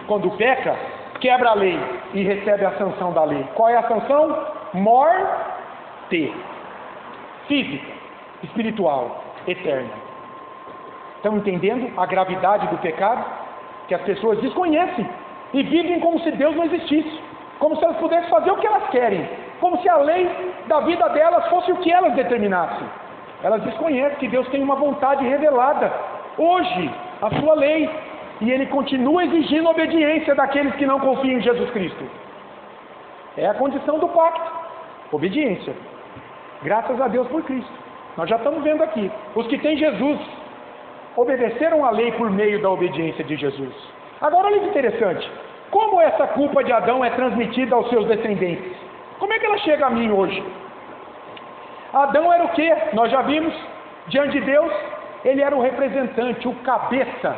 Speaker 1: Quando peca, quebra a lei e recebe a sanção da lei. Qual é a sanção? Morte. Física, espiritual, eterna. Estão entendendo a gravidade do pecado? Que as pessoas desconhecem e vivem como se Deus não existisse. Como se elas pudessem fazer o que elas querem. Como se a lei da vida delas fosse o que elas determinassem. Elas desconhecem que Deus tem uma vontade revelada hoje, a sua lei, e Ele continua exigindo obediência daqueles que não confiam em Jesus Cristo. É a condição do pacto, obediência. Graças a Deus por Cristo. Nós já estamos vendo aqui, os que têm Jesus obedeceram a lei por meio da obediência de Jesus. Agora olha que interessante, como essa culpa de Adão é transmitida aos seus descendentes? Como é que ela chega a mim hoje? Adão era o quê? Nós já vimos, diante de Deus, ele era o representante, o cabeça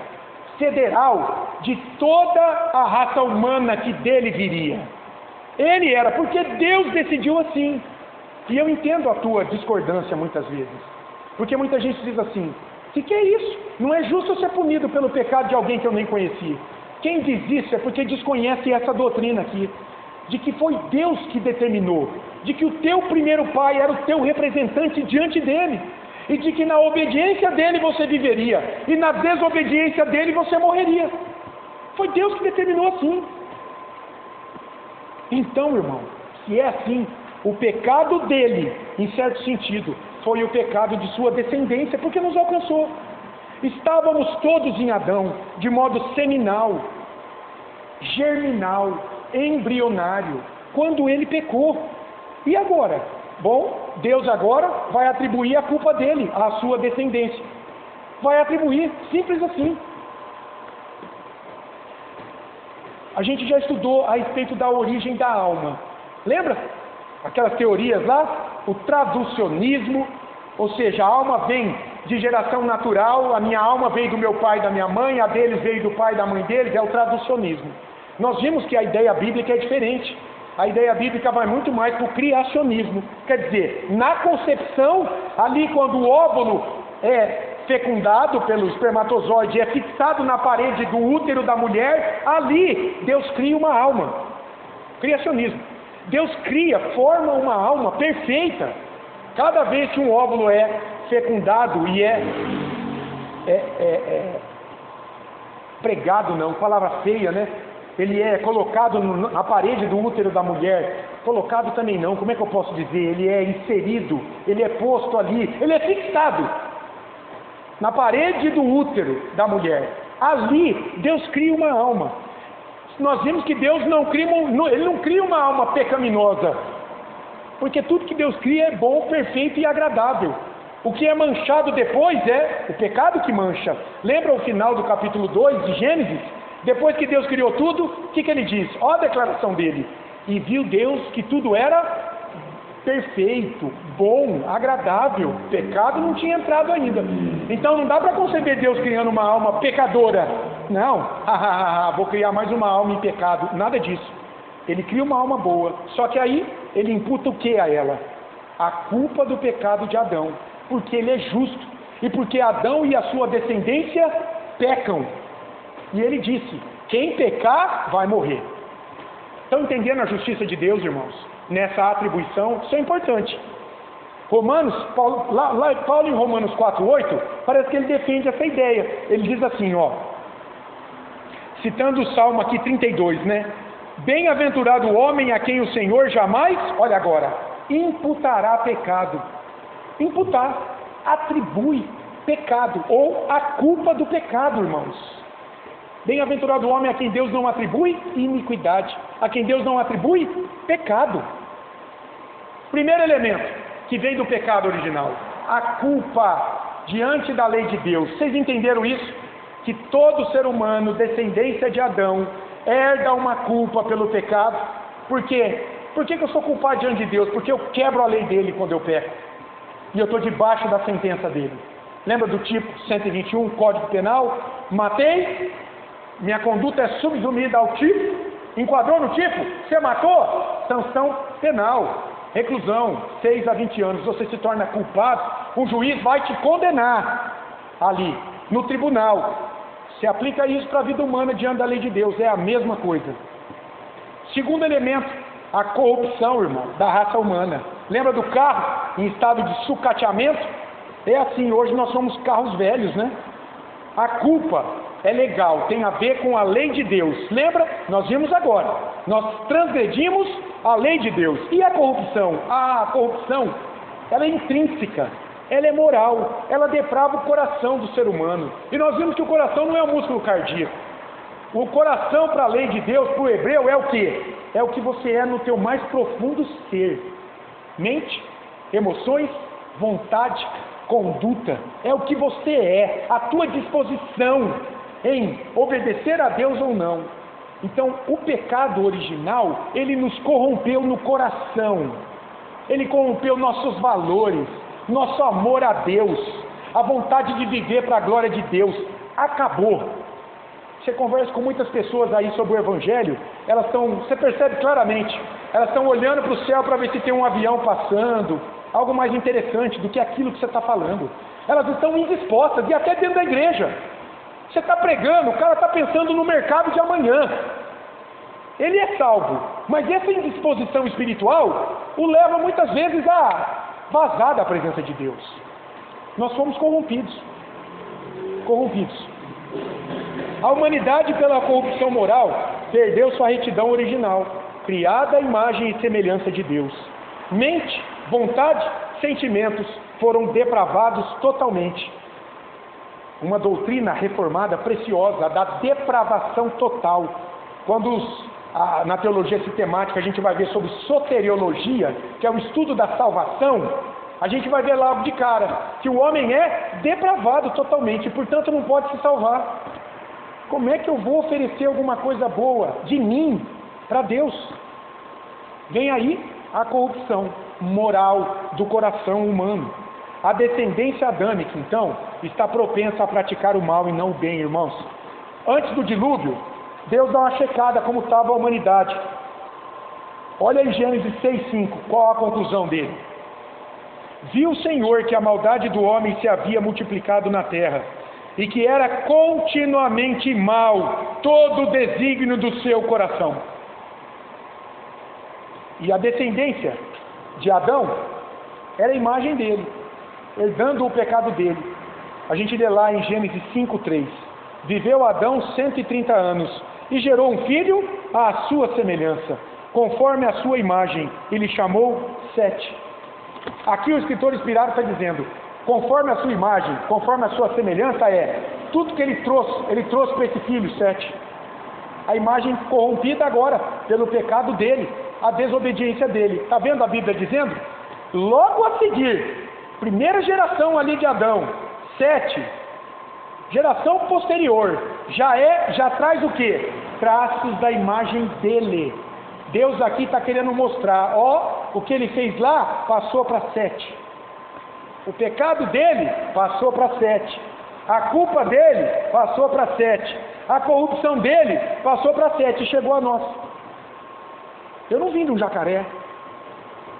Speaker 1: federal de toda a raça humana que dele viria. Ele era, porque Deus decidiu assim. E eu entendo a tua discordância muitas vezes, porque muita gente diz assim: que é isso? Não é justo eu ser punido pelo pecado de alguém que eu nem conheci. Quem diz isso é porque desconhece essa doutrina aqui, de que foi Deus que determinou, de que o teu primeiro pai era o teu representante diante dele, e de que na obediência dele você viveria, e na desobediência dele você morreria. Foi Deus que determinou assim. Então, irmão, se é assim, o pecado dele, em certo sentido, foi o pecado de sua descendência, porque nos alcançou. Estávamos todos em Adão, de modo seminal, germinal, embrionário, quando ele pecou. E agora? Bom, Deus agora vai atribuir a culpa dele à sua descendência. Vai atribuir, simples assim. A gente já estudou a respeito da origem da alma. Lembra? Aquelas teorias lá, o traducionismo, ou seja, a alma vem de geração natural, a minha alma veio do meu pai e da minha mãe, a deles veio do pai e da mãe deles, é o traducionismo. Nós vimos que a ideia bíblica é diferente. A ideia bíblica vai muito mais para o criacionismo. Quer dizer, na concepção, ali quando o óvulo é fecundado pelo espermatozoide, é fixado na parede do útero da mulher, ali Deus cria uma alma. Criacionismo. Deus cria, forma uma alma perfeita. Cada vez que um óvulo é fecundado e pregado, não, palavra feia, né? Ele é colocado na parede do útero da mulher. Colocado também não, como é que eu posso dizer? Ele é inserido, ele é posto ali, ele é fixado na parede do útero da mulher. Ali Deus cria uma alma. Nós vimos que Deus ele não cria uma alma pecaminosa, porque tudo que Deus cria é bom, perfeito e agradável. O que é manchado depois é o pecado que mancha. Lembra o final do capítulo 2 de Gênesis? Depois que Deus criou tudo, o que ele diz? Olha a declaração dele: e viu Deus que tudo era perfeito, bom, agradável. Pecado não tinha entrado ainda. Então não dá para conceber Deus criando uma alma pecadora. Não, vou criar mais uma alma em pecado. Nada disso. Ele cria uma alma boa. Só que aí ele imputa o que a ela? A culpa do pecado de Adão. Porque ele é justo. E porque Adão e a sua descendência pecam. E ele disse: quem pecar vai morrer. Estão entendendo a justiça de Deus, irmãos? Nessa atribuição, isso é importante. Paulo em Romanos 4:8, parece que ele defende essa ideia. Ele diz assim, citando o Salmo aqui 32, né? Bem-aventurado o homem a quem o Senhor jamais, olha agora, imputará pecado. Imputar, atribui pecado, ou a culpa do pecado, irmãos. Bem-aventurado o homem a quem Deus não atribui iniquidade, a quem Deus não atribui pecado. Primeiro elemento que vem do pecado original, a culpa diante da lei de Deus. Vocês entenderam isso? Que todo ser humano, descendência de Adão, herda uma culpa pelo pecado. Por quê? Por que eu sou culpado diante de Deus? Porque eu quebro a lei dele quando eu peco. E eu estou debaixo da sentença dele. Lembra do tipo 121, Código Penal? Matei, minha conduta é subsumida ao tipo. Enquadrou no tipo? Você matou? Sanção penal. Reclusão, 6 a 20 anos. Você se torna culpado, o juiz vai te condenar ali, no tribunal. Se aplica isso para a vida humana diante da lei de Deus. É a mesma coisa. Segundo elemento, a corrupção, irmão, da raça humana. Lembra do carro em estado de sucateamento? É assim, hoje nós somos carros velhos, né? A culpa é legal, tem a ver com a lei de Deus. Lembra? Nós vimos agora. Nós transgredimos a lei de Deus. E a corrupção? A corrupção, ela é intrínseca, ela é moral, ela deprava o coração do ser humano. E nós vimos que o coração não é um músculo cardíaco. O coração para a lei de Deus, para o hebreu, é o quê? É o que você é no teu mais profundo ser. Mente, emoções, vontade, conduta. É o que você é, a tua disposição em obedecer a Deus ou não. Então, o pecado original, ele nos corrompeu no coração. Ele corrompeu nossos valores, nosso amor a Deus, a vontade de viver para a glória de Deus. Acabou. Você conversa com muitas pessoas aí sobre o Evangelho, elas estão, você percebe claramente, elas estão olhando para o céu para ver se tem um avião passando, algo mais interessante do que aquilo que você está falando. Elas estão indispostas, e até dentro da igreja. Você está pregando, o cara está pensando no mercado de amanhã. Ele é salvo, mas essa indisposição espiritual o leva muitas vezes a vazar da presença de Deus. Nós fomos corrompidos. A humanidade, pela corrupção moral, perdeu sua retidão original, criada à imagem e semelhança de Deus. Mente, vontade, sentimentos foram depravados totalmente. Uma doutrina reformada preciosa, da depravação total. Quando na teologia sistemática a gente vai ver sobre soteriologia, que é o estudo da salvação, a gente vai ver logo de cara que o homem é depravado totalmente, e portanto não pode se salvar. Como é que eu vou oferecer alguma coisa boa de mim para Deus? Vem aí a corrupção moral do coração humano. A descendência adâmica, então, está propensa a praticar o mal e não o bem, irmãos. Antes do dilúvio, Deus dá uma checada como estava a humanidade. Olha em Gênesis 6:5, qual a conclusão dele? Viu o Senhor que a maldade do homem se havia multiplicado na terra, e que era continuamente mal todo o desígnio do seu coração. E a descendência de Adão era a imagem dele, herdando o pecado dele. A gente lê lá em Gênesis 5:3. Viveu Adão 130 anos e gerou um filho à sua semelhança, conforme a sua imagem, e lhe chamou Sete. Aqui o escritor inspirado está dizendo, conforme a sua imagem, conforme a sua semelhança, tudo que ele trouxe para esse filho Sete. A imagem corrompida agora pelo pecado dele, a desobediência dele. Está vendo a Bíblia dizendo? Logo a seguir, primeira geração ali de Adão, Sete, geração posterior, já traz o quê? Traços da imagem dele. Deus aqui está querendo mostrar, ó, o que ele fez lá, passou para 7. O pecado dele, passou para 7. A culpa dele, passou para 7. A corrupção dele, passou para 7 e chegou a nós. Eu não vim de um jacaré.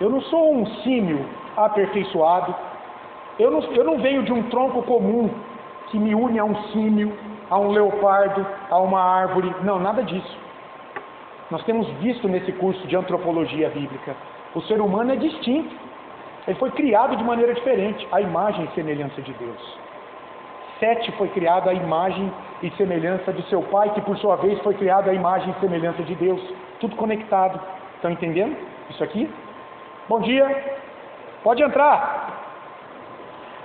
Speaker 1: Eu não sou um símio aperfeiçoado. Eu não venho de um tronco comum que me une a um símio, a um leopardo, a uma árvore. Não, nada disso. Nós temos visto nesse curso de antropologia bíblica. O ser humano é distinto. Ele foi criado de maneira diferente, à imagem e semelhança de Deus. 7 foi criado à imagem e semelhança de seu pai, que por sua vez foi criado à imagem e semelhança de Deus. Tudo conectado. Estão entendendo isso aqui? Bom dia. Pode entrar.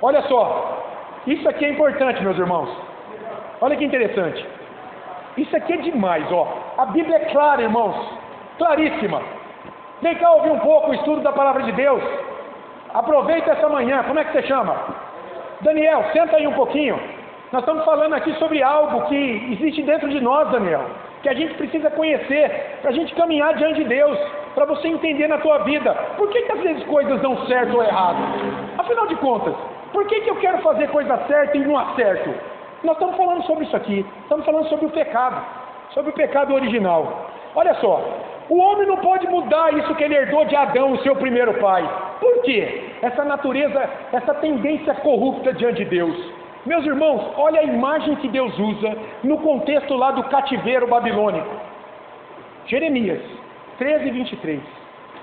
Speaker 1: Olha só. Isso aqui é importante, meus irmãos. Olha que interessante. Isso aqui é demais, ó. A Bíblia é clara, irmãos. Claríssima. Vem cá ouvir um pouco o estudo da palavra de Deus. Aproveita essa manhã. Como é que você chama? Daniel, senta aí um pouquinho. Nós estamos falando aqui sobre algo que existe dentro de nós, Daniel, que a gente precisa conhecer, para a gente caminhar diante de Deus, para você entender na tua vida, por que às vezes coisas dão certo ou errado? Afinal de contas, por que eu quero fazer coisa certa e não acerto? Nós estamos falando sobre isso aqui, estamos falando sobre o pecado original. Olha só, o homem não pode mudar isso que ele herdou de Adão, o seu primeiro pai. Por quê? Essa natureza, essa tendência corrupta diante de Deus. Meus irmãos, olha a imagem que Deus usa no contexto lá do cativeiro babilônico. Jeremias 13, 23.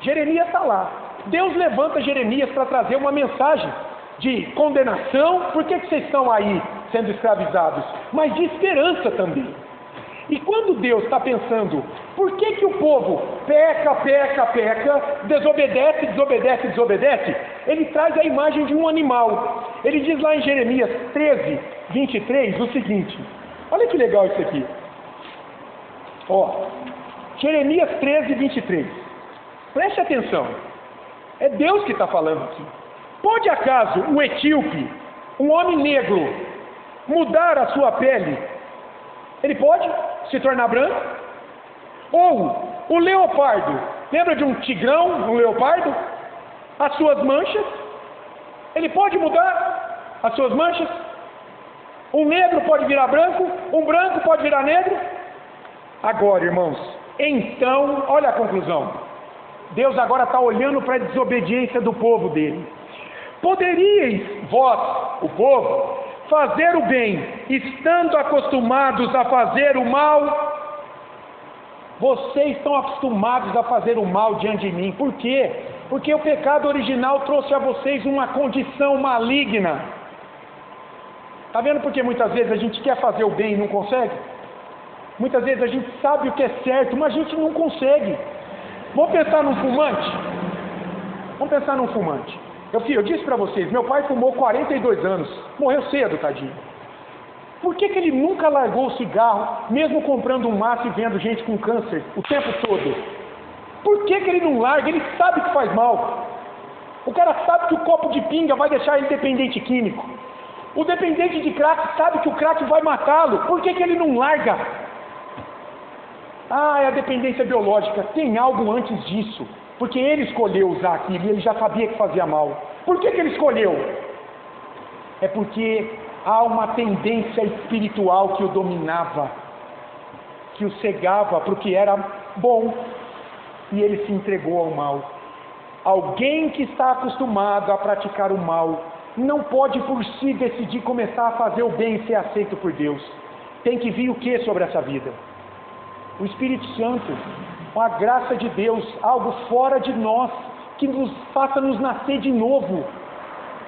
Speaker 1: Jeremias está lá. Deus levanta Jeremias para trazer uma mensagem de condenação. Por que vocês estão aí sendo escravizados? Mas de esperança também. E quando Deus está pensando, por que o povo peca, desobedece, ele traz a imagem de um animal. Ele diz lá em Jeremias 13, 23, o seguinte, olha que legal isso aqui. Ó, Jeremias 13, 23. Preste atenção. É Deus que está falando aqui. Pode acaso um etíope, um homem negro, mudar a sua pele? Ele pode se tornar branco? Ou o leopardo, lembra de um tigrão, um leopardo? As suas manchas, ele pode mudar as suas manchas? Um negro pode virar branco, um branco pode virar negro? Agora, irmãos, então, olha a conclusão. Deus agora está olhando para a desobediência do povo dele. Poderíeis vós, o povo, fazer o bem, estando acostumados a fazer o mal? Vocês estão acostumados a fazer o mal diante de mim. Por quê? Porque o pecado original trouxe a vocês uma condição maligna. Está vendo porque muitas vezes a gente quer fazer o bem e não consegue? Muitas vezes a gente sabe o que é certo, mas a gente não consegue. Vamos pensar num fumante. Eu disse para vocês, meu pai fumou 42 anos, morreu cedo, tadinho. Por que ele nunca largou o cigarro, mesmo comprando um maço e vendo gente com câncer o tempo todo? Por que ele não larga? Ele sabe que faz mal. O cara sabe que o copo de pinga vai deixar ele dependente químico. O dependente de crack sabe que o crack vai matá-lo. Por que ele não larga? É a dependência biológica. Tem algo antes disso. Porque ele escolheu usar aquilo e ele já sabia que fazia mal. Por que ele escolheu? É porque há uma tendência espiritual que o dominava, que o cegava para o que era bom, e ele se entregou ao mal. Alguém que está acostumado a praticar o mal não pode por si decidir começar a fazer o bem e ser aceito por Deus. Tem que vir o que sobre essa vida? O Espírito Santo, com a graça de Deus, algo fora de nós, que nos faça nos nascer de novo.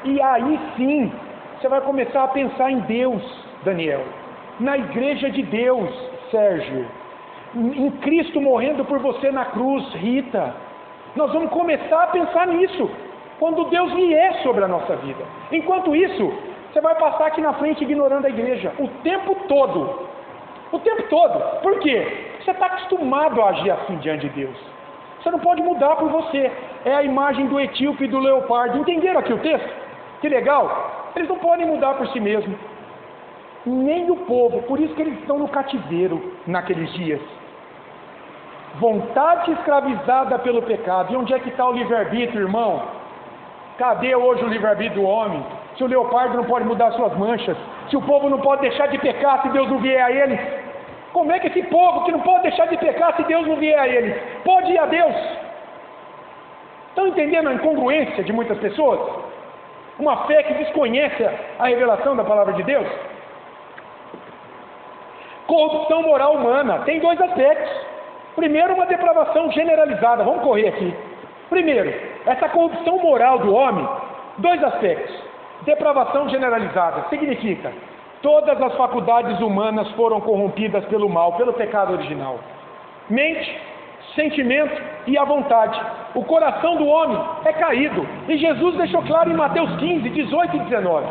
Speaker 1: E aí sim, você vai começar a pensar em Deus, Daniel, na igreja de Deus, Sérgio, em Cristo morrendo por você na cruz, Rita. Nós vamos começar a pensar nisso, quando Deus vier sobre a nossa vida. Enquanto isso, você vai passar aqui na frente ignorando a igreja, o tempo todo. O tempo todo. Por quê? Você está acostumado a agir assim diante de Deus. Você não pode mudar por você. É a imagem do etíope e do leopardo. Entenderam aqui o texto? Que legal. Eles não podem mudar por si mesmos. Nem o povo. Por isso que eles estão no cativeiro naqueles dias. Vontade escravizada pelo pecado. E onde é que está o livre-arbítrio, irmão? Cadê hoje o livre-arbítrio do homem? Se o leopardo não pode mudar suas manchas, se o povo não pode deixar de pecar se Deus não vier a eles, como é que esse povo que não pode deixar de pecar se Deus não vier a eles, pode ir a Deus? Estão entendendo a incongruência de muitas pessoas? Uma fé que desconhece a revelação da palavra de Deus? Corrupção moral humana tem dois aspectos. Primeiro, uma depravação generalizada. Vamos correr aqui. Primeiro, essa corrupção moral do homem, dois aspectos. Depravação generalizada significa todas as faculdades humanas foram corrompidas pelo mal, pelo pecado original. Mente, sentimento e a vontade. O coração do homem é caído. E Jesus deixou claro em Mateus 15, 18 e 19.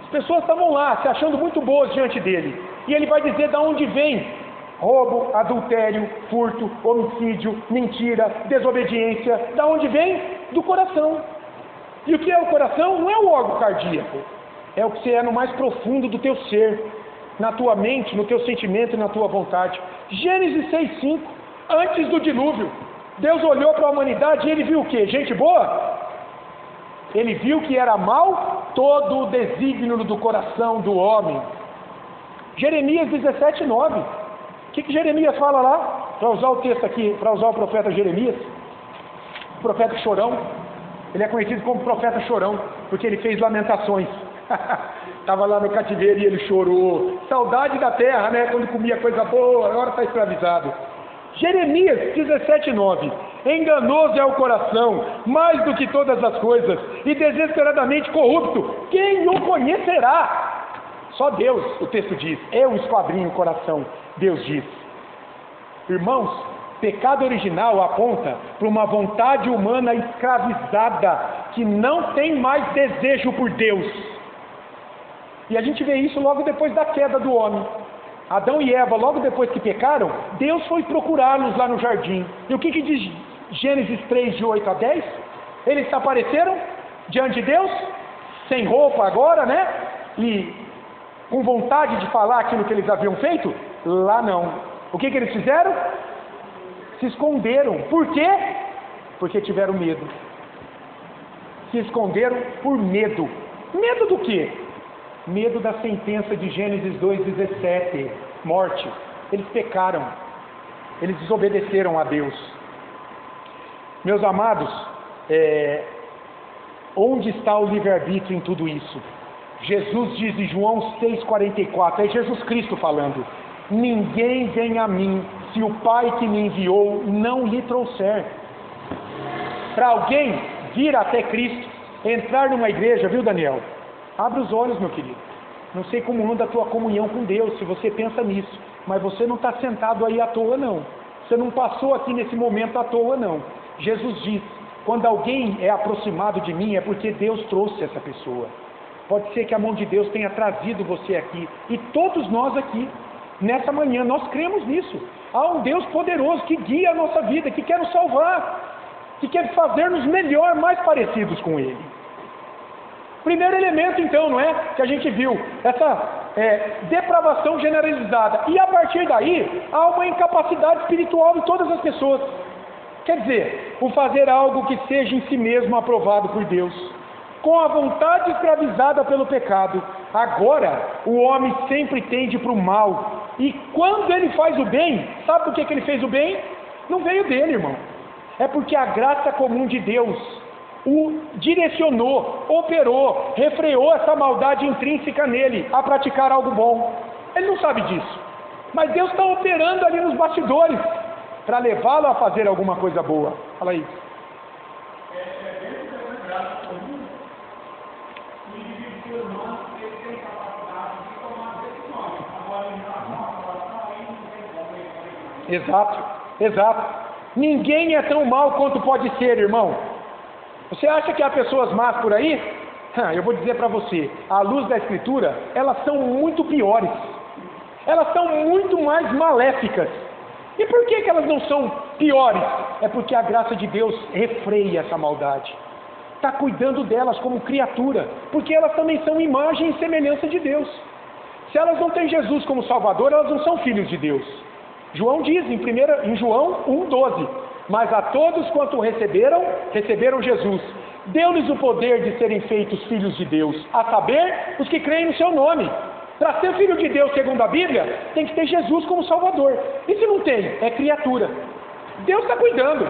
Speaker 1: As pessoas estavam lá, se achando muito boas diante dele. E ele vai dizer de onde vem roubo, adultério, furto, homicídio, mentira, desobediência. Da onde vem? Do coração. E o que é o coração? Não é o órgão cardíaco. É o que você é no mais profundo do teu ser, na tua mente, no teu sentimento e na tua vontade. Gênesis 6:5, antes do dilúvio, Deus olhou para a humanidade e ele viu o quê? Gente boa? Ele viu que era mal todo o desígnio do coração do homem. Jeremias 17:9. O que Jeremias fala lá? Para usar o texto aqui, para usar o profeta Jeremias, o profeta chorão. Ele é conhecido como profeta chorão, porque ele fez lamentações. Estava lá no cativeiro e ele chorou. Saudade da terra, né? Quando comia coisa boa, agora está escravizado. Jeremias 17:9. Enganoso é o coração, mais do que todas as coisas, e desesperadamente corrupto. Quem o conhecerá? Só Deus, o texto diz. Eu esquadrinho o coração, Deus diz. Irmãos, pecado original aponta para uma vontade humana escravizada, que não tem mais desejo por Deus. E a gente vê isso logo depois da queda do homem. Adão e Eva, logo depois que pecaram, Deus foi procurá-los lá no jardim. E o que diz Gênesis 3, de 8 a 10? Eles apareceram diante de Deus, sem roupa agora, né? E com vontade de falar aquilo que eles haviam feito? Lá não. O que eles fizeram? Se esconderam. Por quê? Porque tiveram medo. Se esconderam por medo. Medo do quê? Medo da sentença de Gênesis 2,17, morte. Eles pecaram, eles desobedeceram a Deus. Meus amados, onde está o livre-arbítrio em tudo isso? Jesus diz em João 6,44, é Jesus Cristo falando: ninguém vem a mim se o Pai que me enviou não lhe trouxer. Para alguém vir até Cristo, entrar numa igreja, viu, Daniel? Abre os olhos, meu querido. Não sei como anda a tua comunhão com Deus, se você pensa nisso. Mas você não está sentado aí à toa, não. Você não passou aqui nesse momento à toa, não. Jesus diz, quando alguém é aproximado de mim, é porque Deus trouxe essa pessoa. Pode ser que a mão de Deus tenha trazido você aqui. E todos nós aqui, nessa manhã, nós cremos nisso. Há um Deus poderoso que guia a nossa vida, que quer nos salvar, que quer fazer-nos melhor, mais parecidos com Ele. Primeiro elemento, então, não é? Que a gente viu, essa depravação generalizada. E a partir daí, há uma incapacidade espiritual em todas as pessoas. Quer dizer, o fazer algo que seja em si mesmo aprovado por Deus. Com a vontade escravizada pelo pecado. Agora, o homem sempre tende para o mal. E quando ele faz o bem, sabe por que ele fez o bem? Não veio dele, irmão. É porque a graça comum de Deus o direcionou, operou, refreou essa maldade intrínseca nele a praticar algo bom. Ele não sabe disso, mas Deus está operando ali nos bastidores para levá-lo a fazer alguma coisa boa. Fala aí.
Speaker 2: Dentro dessa graça comum, o indivíduo humano tem capacidade de tomar decisões. Agora, em relação à salvação, aí não tem como.
Speaker 1: Exato. Ninguém é tão mal quanto pode ser, irmão. Você acha que há pessoas más por aí? Eu vou dizer para você, à luz da Escritura, elas são muito piores. Elas são muito mais maléficas. E por que elas não são piores? É porque a graça de Deus refreia essa maldade. Está cuidando delas como criatura, porque elas também são imagem e semelhança de Deus. Se elas não têm Jesus como Salvador, elas não são filhos de Deus. João diz em João 1,12: mas a todos quanto receberam Jesus, deu-lhes o poder de serem feitos filhos de Deus, a saber, os que creem no seu nome. Para ser filho de Deus, segundo a Bíblia, tem que ter Jesus como Salvador. E se não tem, é criatura. Deus está cuidando,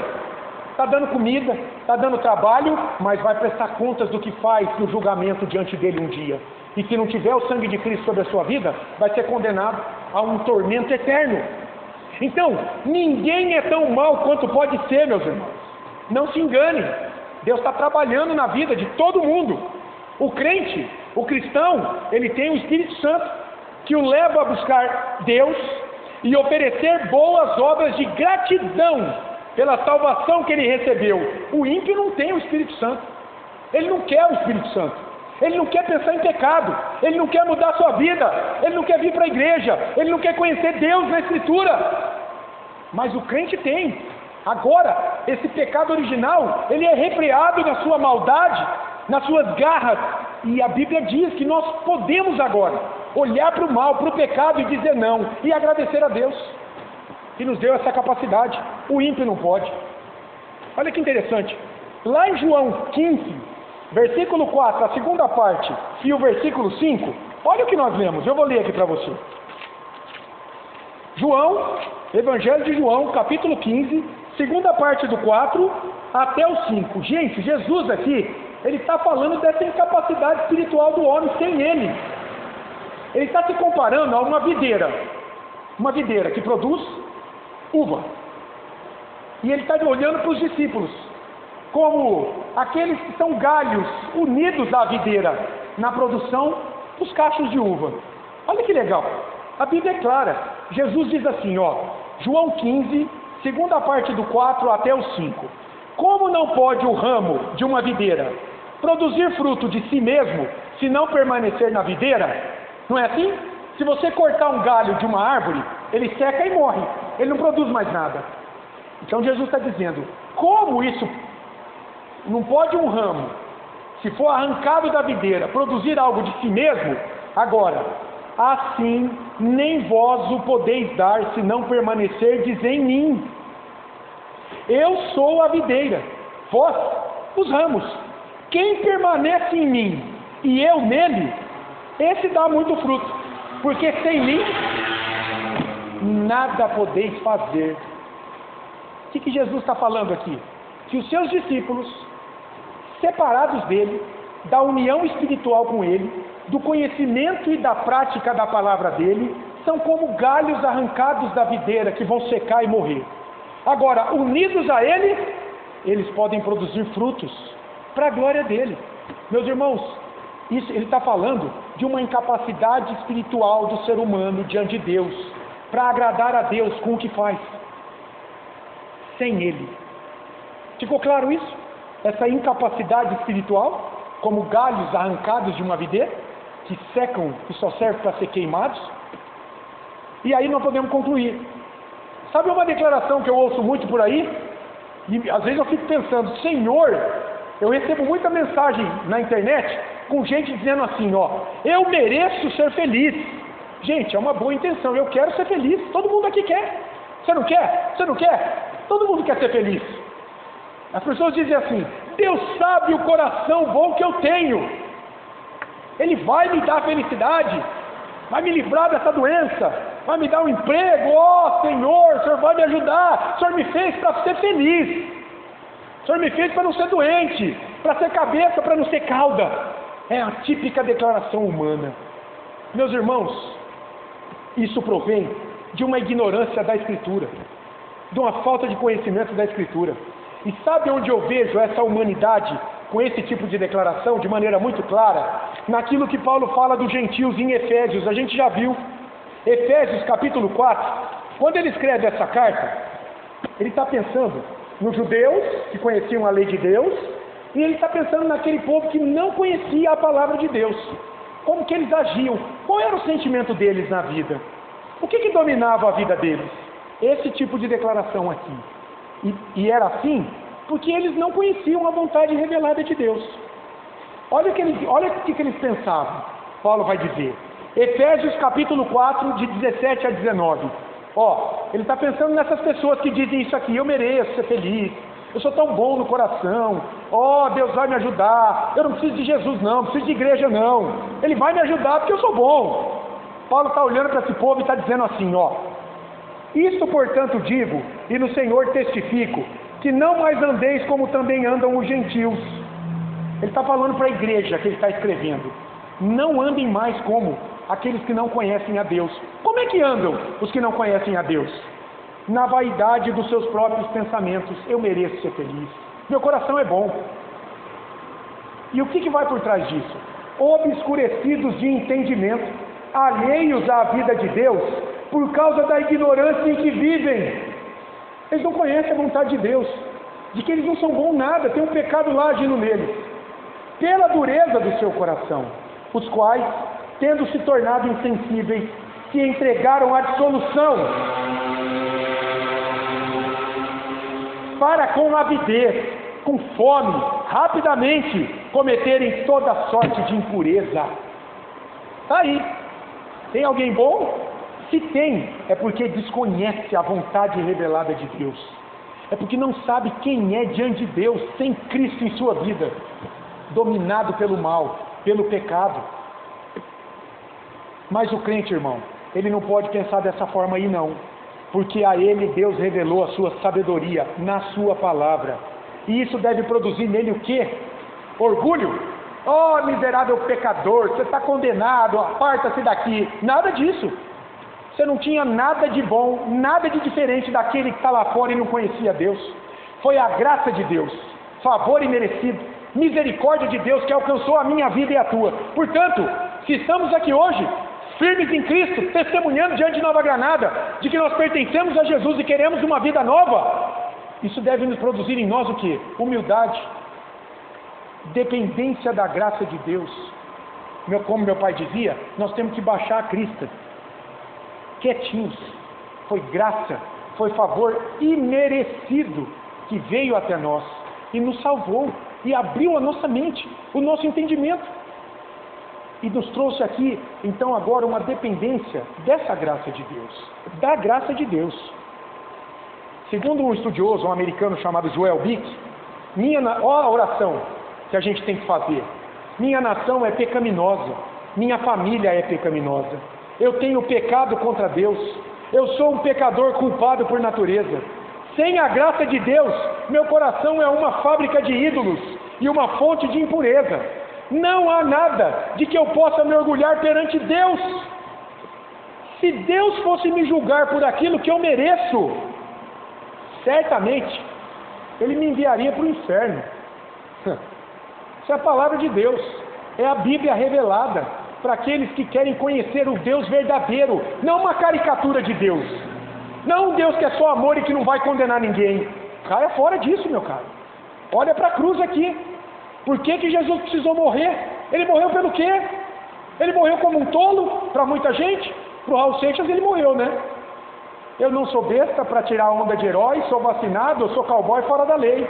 Speaker 1: está dando comida, está dando trabalho, mas vai prestar contas do que faz no julgamento diante dele um dia. E se não tiver o sangue de Cristo sobre a sua vida, vai ser condenado a um tormento eterno. Então, ninguém é tão mal quanto pode ser, meus irmãos. Não se engane. Deus está trabalhando na vida de todo mundo. O crente, o cristão, ele tem o Espírito Santo, que o leva a buscar Deus e oferecer boas obras de gratidão pela salvação que ele recebeu. O ímpio não tem o Espírito Santo. Ele não quer o Espírito Santo. Ele não quer pensar em pecado. Ele não quer mudar a sua vida. Ele não quer vir para a igreja. Ele não quer conhecer Deus na Escritura. Mas o crente tem. Agora, esse pecado original, ele é refreado na sua maldade, nas suas garras. E a Bíblia diz que nós podemos agora olhar para o mal, para o pecado e dizer não. E agradecer a Deus, que nos deu essa capacidade. O ímpio não pode. Olha que interessante. Lá em João 15, versículo 4, a segunda parte, e o versículo 5, olha o que nós lemos. Eu vou ler aqui para você. Evangelho de João, capítulo 15, segunda parte do 4 até o 5. Gente, Jesus aqui, ele está falando dessa incapacidade espiritual do homem sem ele. Ele está se comparando a uma videira que produz uva. E ele está olhando para os discípulos como aqueles que são galhos unidos à videira na produção dos cachos de uva. Olha que legal. A Bíblia é clara. Jesus diz assim, João 15, segunda parte do 4 até o 5. Como não pode o ramo de uma videira produzir fruto de si mesmo, se não permanecer na videira? Não é assim? Se você cortar um galho de uma árvore, ele seca e morre. Ele não produz mais nada. Então Jesus está dizendo, como isso não pode um ramo, se for arrancado da videira, produzir algo de si mesmo? Agora, assim nem vós o podeis dar, se não permanecerdes em mim. Eu sou a videira, vós os ramos. Quem permanece em mim e eu nele, esse dá muito fruto, porque sem mim nada podeis fazer. O que Jesus está falando aqui? Que os seus discípulos, separados dele, da união espiritual com ele, do conhecimento e da prática da palavra dele, são como galhos arrancados da videira que vão secar e morrer. Agora, unidos a ele, eles podem produzir frutos para a glória dele. Meus irmãos, isso ele está falando de uma incapacidade espiritual do ser humano diante de Deus, para agradar a Deus com o que faz, sem ele. Ficou claro isso? Essa incapacidade espiritual, como galhos arrancados de uma videira, que secam e só servem para ser queimados. E aí nós podemos concluir. Sabe uma declaração que eu ouço muito por aí? E às vezes eu fico pensando, Senhor, eu recebo muita mensagem na internet com gente dizendo assim, eu mereço ser feliz. Gente, é uma boa intenção, eu quero ser feliz. Todo mundo aqui quer. Você não quer? Você não quer? Todo mundo quer ser feliz. As pessoas dizem assim, Deus sabe o coração bom que eu tenho. Ele vai me dar felicidade, vai me livrar dessa doença, vai me dar um emprego. Senhor, o Senhor vai me ajudar. O Senhor me fez para ser feliz. O Senhor me fez para não ser doente, para ser cabeça, para não ser cauda. É a típica declaração humana. Meus irmãos, isso provém de uma ignorância da Escritura, de uma falta de conhecimento da Escritura. E sabe onde eu vejo essa humanidade com esse tipo de declaração de maneira muito clara? Naquilo que Paulo fala dos gentios em Efésios. A gente já viu Efésios capítulo 4. Quando ele escreve essa carta, ele está pensando nos judeus que conheciam a lei de Deus, e ele está pensando naquele povo que não conhecia a palavra de Deus. Como que eles agiam? Qual era o sentimento deles na vida? O que dominava a vida deles? Esse tipo de declaração aqui. E era assim porque eles não conheciam a vontade revelada de Deus. Olha o que eles pensavam. Paulo vai dizer, Efésios capítulo 4, de 17 a 19. Ele está pensando nessas pessoas que dizem isso aqui: eu mereço ser feliz, eu sou tão bom no coração, Deus vai me ajudar, eu não preciso de Jesus não preciso de igreja não, Ele vai me ajudar porque eu sou bom. Paulo está olhando para esse povo e está dizendo assim: isto portanto digo, e no Senhor testifico, que não mais andeis como também andam os gentios. Ele está falando para a igreja que ele está escrevendo: não andem mais como aqueles que não conhecem a Deus. Como é que andam os que não conhecem a Deus? Na vaidade dos seus próprios pensamentos: eu mereço ser feliz, meu coração é bom. E o que vai por trás disso? Obscurecidos de entendimento, alheios à vida de Deus, por causa da ignorância em que vivem. Eles não conhecem a vontade de Deus, de que eles não são bons nada, tem um pecado lá agindo neles, pela dureza do seu coração, os quais, tendo se tornado insensíveis, se entregaram à dissolução, para com avidez, com fome, rapidamente cometerem toda sorte de impureza. Está aí. Tem alguém bom? Se tem, é porque desconhece a vontade revelada de Deus. É porque não sabe quem é diante de Deus, sem Cristo em sua vida, dominado pelo mal, pelo pecado. Mas o crente, irmão, ele não pode pensar dessa forma aí não, porque a ele Deus revelou a sua sabedoria na sua palavra, e isso deve produzir nele o quê? Orgulho. Miserável pecador, você está condenado, aparta-se daqui. Nada disso. Você não tinha nada de bom, nada de diferente daquele que está lá fora e não conhecia Deus. Foi a graça de Deus, favor imerecido, misericórdia de Deus que alcançou a minha vida e a tua. Portanto, se estamos aqui hoje, firmes em Cristo, testemunhando diante de Nova Granada, de que nós pertencemos a Jesus e queremos uma vida nova, isso deve nos produzir em nós o quê? Humildade, dependência da graça de Deus. Como meu pai dizia, nós temos que baixar a crista, quietinhos. Foi graça, foi favor imerecido que veio até nós e nos salvou e abriu a nossa mente, o nosso entendimento, e nos trouxe aqui então agora uma dependência dessa graça de Deus, da graça de Deus. Segundo um estudioso, um americano chamado Joel Bick, a oração que a gente tem que fazer: minha nação é pecaminosa, minha família é pecaminosa, eu tenho pecado contra Deus, eu sou um pecador culpado por natureza. Sem a graça de Deus, meu coração é uma fábrica de ídolos e uma fonte de impureza. Não há nada de que eu possa me orgulhar perante Deus. Se Deus fosse me julgar por aquilo que eu mereço, certamente Ele me enviaria para o inferno. Isso é a palavra de Deus, é a Bíblia revelada para aqueles que querem conhecer o Deus verdadeiro, não uma caricatura de Deus, não um Deus que é só amor e que não vai condenar ninguém. Caia fora disso, meu caro. Olha para a cruz aqui. Por que Jesus precisou morrer? Ele morreu pelo quê? Ele morreu como um tolo para muita gente? Para o Raul Seixas ele morreu, né? Eu não sou besta para tirar onda de herói, sou vacinado, eu sou cowboy fora da lei.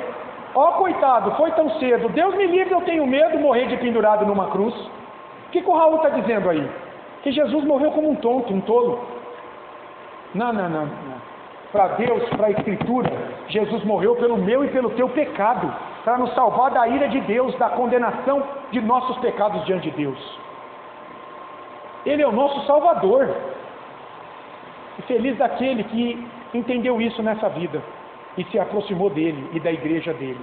Speaker 1: Coitado, foi tão cedo, Deus me livre, eu tenho medo de morrer de pendurado numa cruz. O que o Raul está dizendo aí? Que Jesus morreu como um tonto, um tolo. Não. Para Deus, para a Escritura, Jesus morreu pelo meu e pelo teu pecado, para nos salvar da ira de Deus, da condenação de nossos pecados diante de Deus. Ele é o nosso Salvador. E feliz daquele que entendeu isso nessa vida e se aproximou dele e da igreja dele,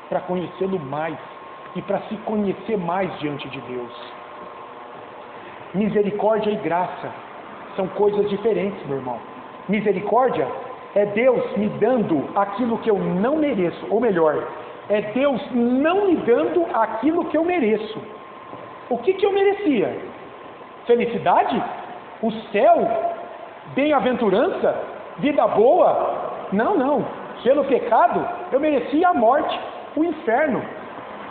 Speaker 1: para conhecê-lo mais e para se conhecer mais diante de Deus. Misericórdia e graça são coisas diferentes, meu irmão. Misericórdia é Deus me dando aquilo que eu não mereço, ou melhor, é Deus não me dando aquilo que eu mereço. O que eu merecia? Felicidade? O céu? Bem-aventurança? Vida boa? Não. Pelo pecado, eu merecia a morte, o inferno.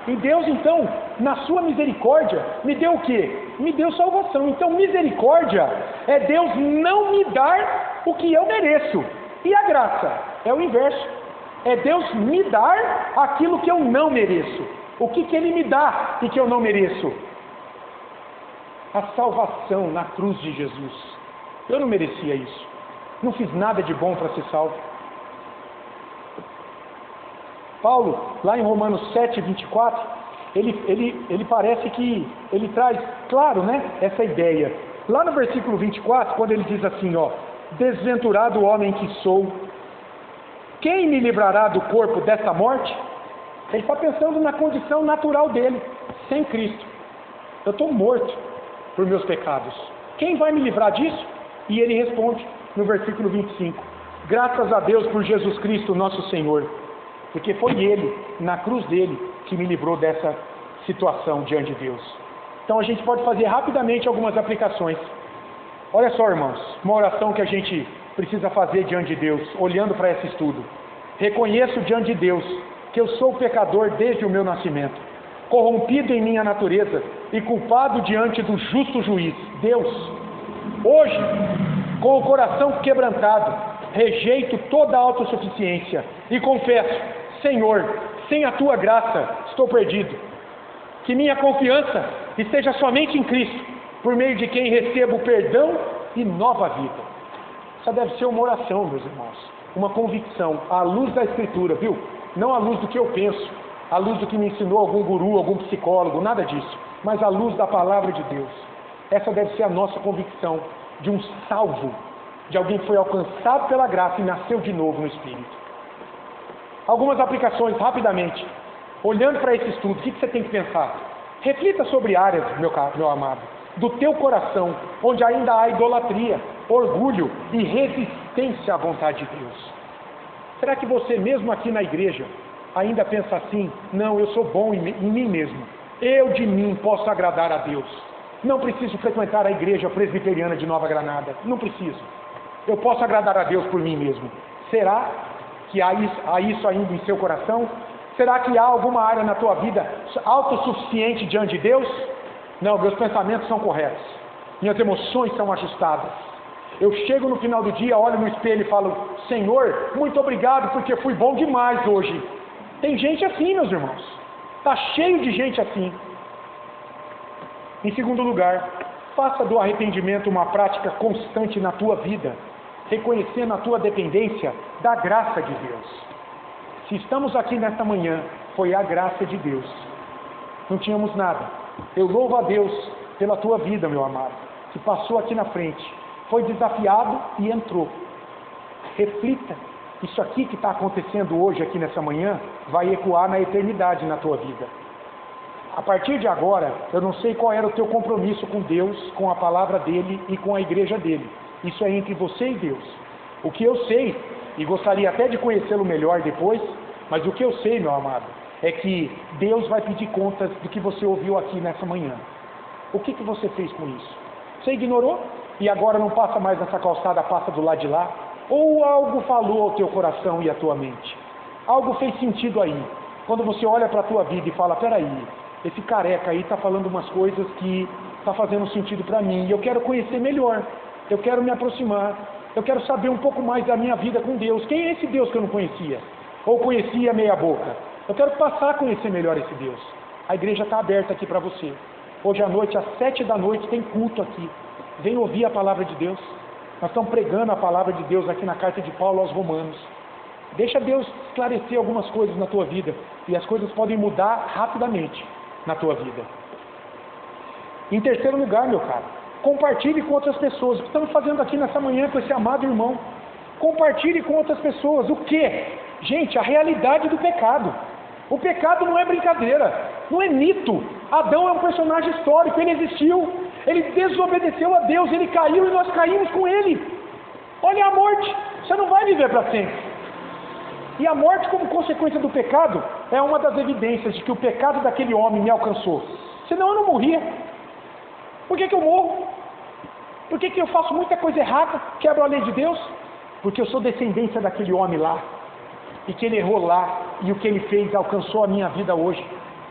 Speaker 1: E Deus, então, na sua misericórdia, me deu o quê? Me deu salvação. Então, misericórdia é Deus não me dar o que eu mereço. E a graça é o inverso. É Deus me dar aquilo que eu não mereço. O que Ele me dá e que eu não mereço? A salvação na cruz de Jesus. Eu não merecia isso. não fiz nada de bom para ser salvo. Paulo, lá em Romanos 7, 24, ele parece que ele traz, claro, né, essa ideia. Lá no versículo 24, quando ele diz assim, ó, desventurado homem que sou, quem me livrará do corpo desta morte? Ele está pensando na condição natural dele, sem Cristo. Eu estou morto por meus pecados. Quem vai me livrar disso? E ele responde no versículo 25, graças a Deus por Jesus Cristo nosso Senhor, porque foi Ele, na cruz dele, que me livrou dessa situação diante de Deus. Então a gente pode fazer rapidamente algumas aplicações. Olha só, irmãos, uma oração que a gente precisa fazer diante de Deus, olhando para esse estudo. Reconheço diante de Deus que eu sou pecador desde o meu nascimento, corrompido em minha natureza e culpado diante do justo juiz, Deus. Hoje, com o coração quebrantado, rejeito toda a autossuficiência e confesso, Senhor, sem a Tua graça estou perdido. Que minha confiança esteja somente em Cristo, por meio de quem recebo perdão e nova vida. Essa deve ser uma oração, meus irmãos, uma convicção, à luz da Escritura, viu? Não à luz do que eu penso, à luz do que me ensinou algum guru, algum psicólogo, nada disso, mas à luz da palavra de Deus. Essa deve ser a nossa convicção de um salvo, de alguém que foi alcançado pela graça e nasceu de novo no Espírito. Algumas aplicações, rapidamente. Olhando para esse estudo, o que você tem que pensar? Reflita sobre áreas, meu amado, do teu coração, onde ainda há idolatria, orgulho e resistência à vontade de Deus. Será que você mesmo aqui na igreja ainda pensa assim? Não, eu sou bom em mim mesmo. Eu de mim posso agradar a Deus. Não preciso frequentar a igreja presbiteriana de Nova Granada. Não preciso. Eu posso agradar a Deus por mim mesmo. Será que há isso ainda em seu coração? Será que há alguma área na tua vida autossuficiente diante de Deus? Não, meus pensamentos são corretos. Minhas emoções são ajustadas. Eu chego no final do dia, olho no espelho e falo, Senhor, muito obrigado porque fui bom demais hoje. Tem gente assim, meus irmãos. Está cheio de gente assim. Em segundo lugar, faça do arrependimento uma prática constante na tua vida, reconhecendo a tua dependência da graça de Deus. Se estamos aqui nesta manhã, foi a graça de Deus. Não tínhamos nada. Eu louvo a Deus pela tua vida, meu amado, que passou aqui na frente, foi desafiado e entrou. Reflita. Isso aqui que está acontecendo hoje, aqui nessa manhã, vai ecoar na eternidade na tua vida. A partir de agora, eu não sei qual era o teu compromisso com Deus, com a palavra dele e com a igreja dele. Isso é entre você e Deus. O que eu sei, e gostaria até de conhecê-lo melhor depois, mas o que eu sei, meu amado, é que Deus vai pedir contas do que você ouviu aqui nessa manhã. O que você fez com isso? Você ignorou? E agora não passa mais nessa calçada, passa do lado de lá? Ou algo falou ao teu coração e à tua mente? Algo fez sentido aí? Quando você olha para a tua vida e fala, peraí, esse careca aí está falando umas coisas que está fazendo sentido para mim, e eu quero conhecer melhor, eu quero me aproximar, eu quero saber um pouco mais da minha vida com Deus. Quem é esse Deus que eu não conhecia? Ou conhecia meia boca? Eu quero passar a conhecer melhor esse Deus. A igreja está aberta aqui para você. Hoje à noite, às 7 da noite, tem culto aqui. Vem ouvir a palavra de Deus. Nós estamos pregando a palavra de Deus aqui na carta de Paulo aos Romanos. Deixa Deus esclarecer algumas coisas na tua vida, e as coisas podem mudar rapidamente na tua vida. Em terceiro lugar, meu caro, compartilhe com outras pessoas. O que estamos fazendo aqui nessa manhã com esse amado irmão? Compartilhe com outras pessoas. O quê? Gente, a realidade do pecado. O pecado não é brincadeira, não é mito. Adão é um personagem histórico, ele existiu, ele desobedeceu a Deus, ele caiu e nós caímos com ele. Olha a morte, você não vai viver para sempre. E a morte, como consequência do pecado, é uma das evidências de que o pecado daquele homem me alcançou. Senão eu não morria. Por que eu morro? Por que eu faço muita coisa errada, quebro a lei de Deus? Porque eu sou descendência daquele homem lá, e que ele errou lá, e o que ele fez alcançou a minha vida hoje.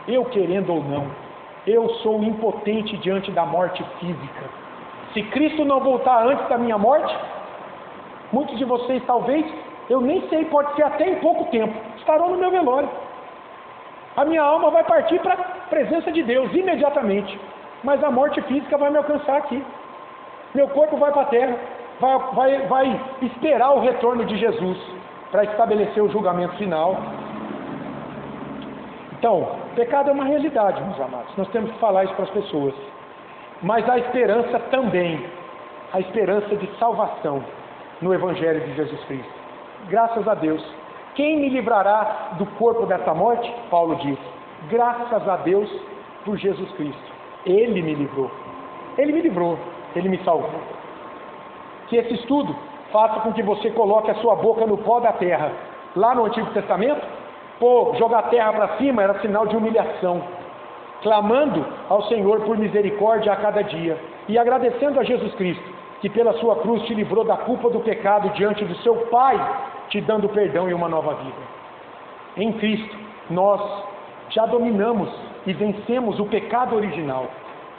Speaker 1: Eu querendo ou não, eu sou impotente diante da morte física. Se Cristo não voltar antes da minha morte, muitos de vocês talvez, eu nem sei, pode ser até em pouco tempo, estarão no meu velório. A minha alma vai partir para a presença de Deus imediatamente, mas a morte física vai me alcançar aqui. Meu corpo vai para a terra, vai esperar o retorno de Jesus para estabelecer o julgamento final. Então, pecado é uma realidade, meus amados. Nós temos que falar isso para as pessoas. Mas há esperança também, a esperança de salvação no Evangelho de Jesus Cristo. Graças a Deus. Quem me livrará do corpo dessa morte? Paulo diz. Graças a Deus por Jesus Cristo. Ele me livrou. Ele me livrou. Ele me salvou. Que esse estudo faça com que você coloque a sua boca no pó da terra. Lá no Antigo Testamento, jogar a terra para cima era sinal de humilhação. Clamando ao Senhor por misericórdia a cada dia. E agradecendo a Jesus Cristo, que pela sua cruz te livrou da culpa do pecado diante do seu Pai, te dando perdão e uma nova vida. Em Cristo, nós já dominamos e vencemos o pecado original,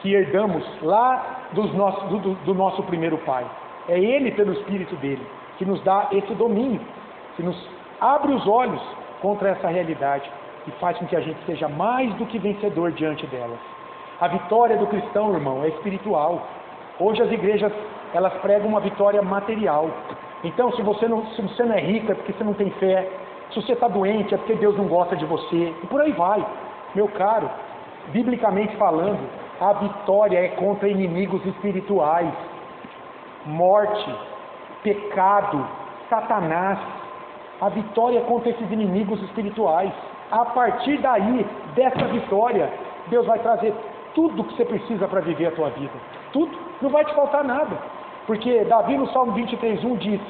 Speaker 1: que herdamos lá do nosso primeiro pai. É Ele, pelo Espírito dele, que nos dá esse domínio, que nos abre os olhos contra essa realidade e faz com que a gente seja mais do que vencedor diante delas. A vitória do cristão, irmão, é espiritual. Hoje as igrejas, elas pregam uma vitória material. Então, se você não é rico, é porque você não tem fé. Se você está doente, é porque Deus não gosta de você. E por aí vai. Meu caro, biblicamente falando, a vitória é contra inimigos espirituais. Morte, pecado, Satanás. A vitória é contra esses inimigos espirituais. A partir daí, dessa vitória, Deus vai trazer tudo que você precisa para viver a tua vida. Tudo. Não vai te faltar nada. Porque Davi no Salmo 23:1 diz: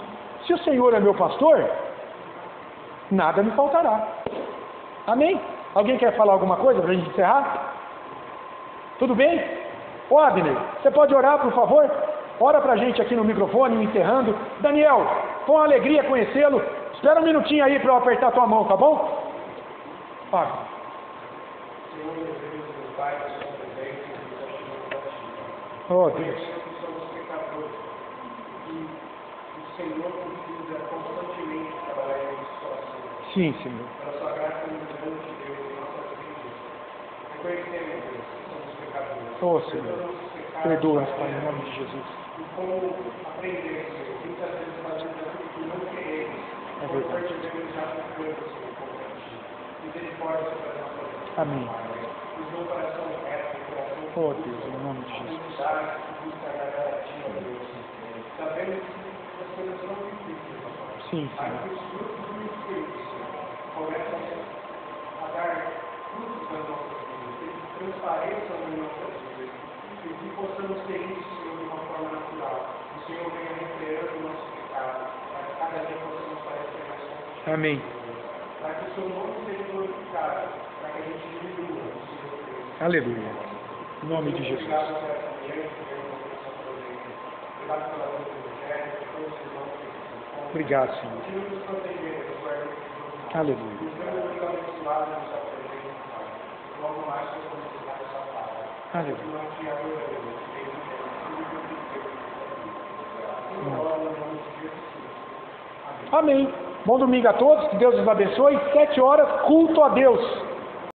Speaker 1: se o Senhor é meu pastor, nada me faltará. Amém? Alguém quer falar alguma coisa para a gente encerrar? Tudo bem? Ô Abner, você pode orar, por favor? Ora para a gente aqui no microfone, encerrando. Daniel, foi uma alegria conhecê-lo. Espera um minutinho aí para eu apertar a tua mão, tá bom? Fábio.
Speaker 2: Senhor, Deus, meu Pai, que são presentes,
Speaker 1: Oh, Deus.
Speaker 2: somos pecadores. E o Senhor precisa constantemente trabalhar em nosso coração.
Speaker 1: Sim, Senhor.
Speaker 2: Pela sua graça e grande Deus em nossas vidas. Reconhecemos, Deus, que somos pecadores.
Speaker 1: Oh, Senhor. Perdoa-nos, Pai, em nome de Jesus.
Speaker 2: E como aprender, Senhor, muitas vezes fazemos aquilo que não queremos.
Speaker 1: É verdade.
Speaker 2: Percebemos já que coisas, Senhor, contra ti. Misericórdia sobre a nossa vida.
Speaker 1: Amém.
Speaker 2: Nos dê um coração reto, um coração
Speaker 1: Oh, Deus, em nome de Jesus.
Speaker 2: busca agradar a ti, ó Deus. Sabemos que as coisas são difíceis,
Speaker 1: Sim,
Speaker 2: mas
Speaker 1: Senhor.
Speaker 2: os frutos do Espírito, Senhor, começam a dar frutos nas nossas vidas, que transpareçam nas nossas vidas, e que possamos ter isso, Senhor, de uma forma natural. O Senhor venha repreendendo o nosso pecado, para que cada dia possamos parecer mais contigo.
Speaker 1: Amém.
Speaker 2: Para que o seu nome seja glorificado, para que a gente diminua o Senhor Deus.
Speaker 1: Aleluia. Em nome de Jesus.
Speaker 2: Obrigado por essa manhã, obrigado pela vida do Evangelho, por todos os irmãos que estão.
Speaker 1: Obrigado, Senhor.
Speaker 2: Continue nos protegendo, Senhor.
Speaker 1: Aleluia.
Speaker 2: Nos dando muito abençoado no seu presente, Pai. Logo mais possamos estar nessa palavra.
Speaker 1: Aleluia.
Speaker 2: Não te adoramos,
Speaker 1: Amém. Bom domingo a todos. Que Deus os abençoe. 7 horas, culto a Deus.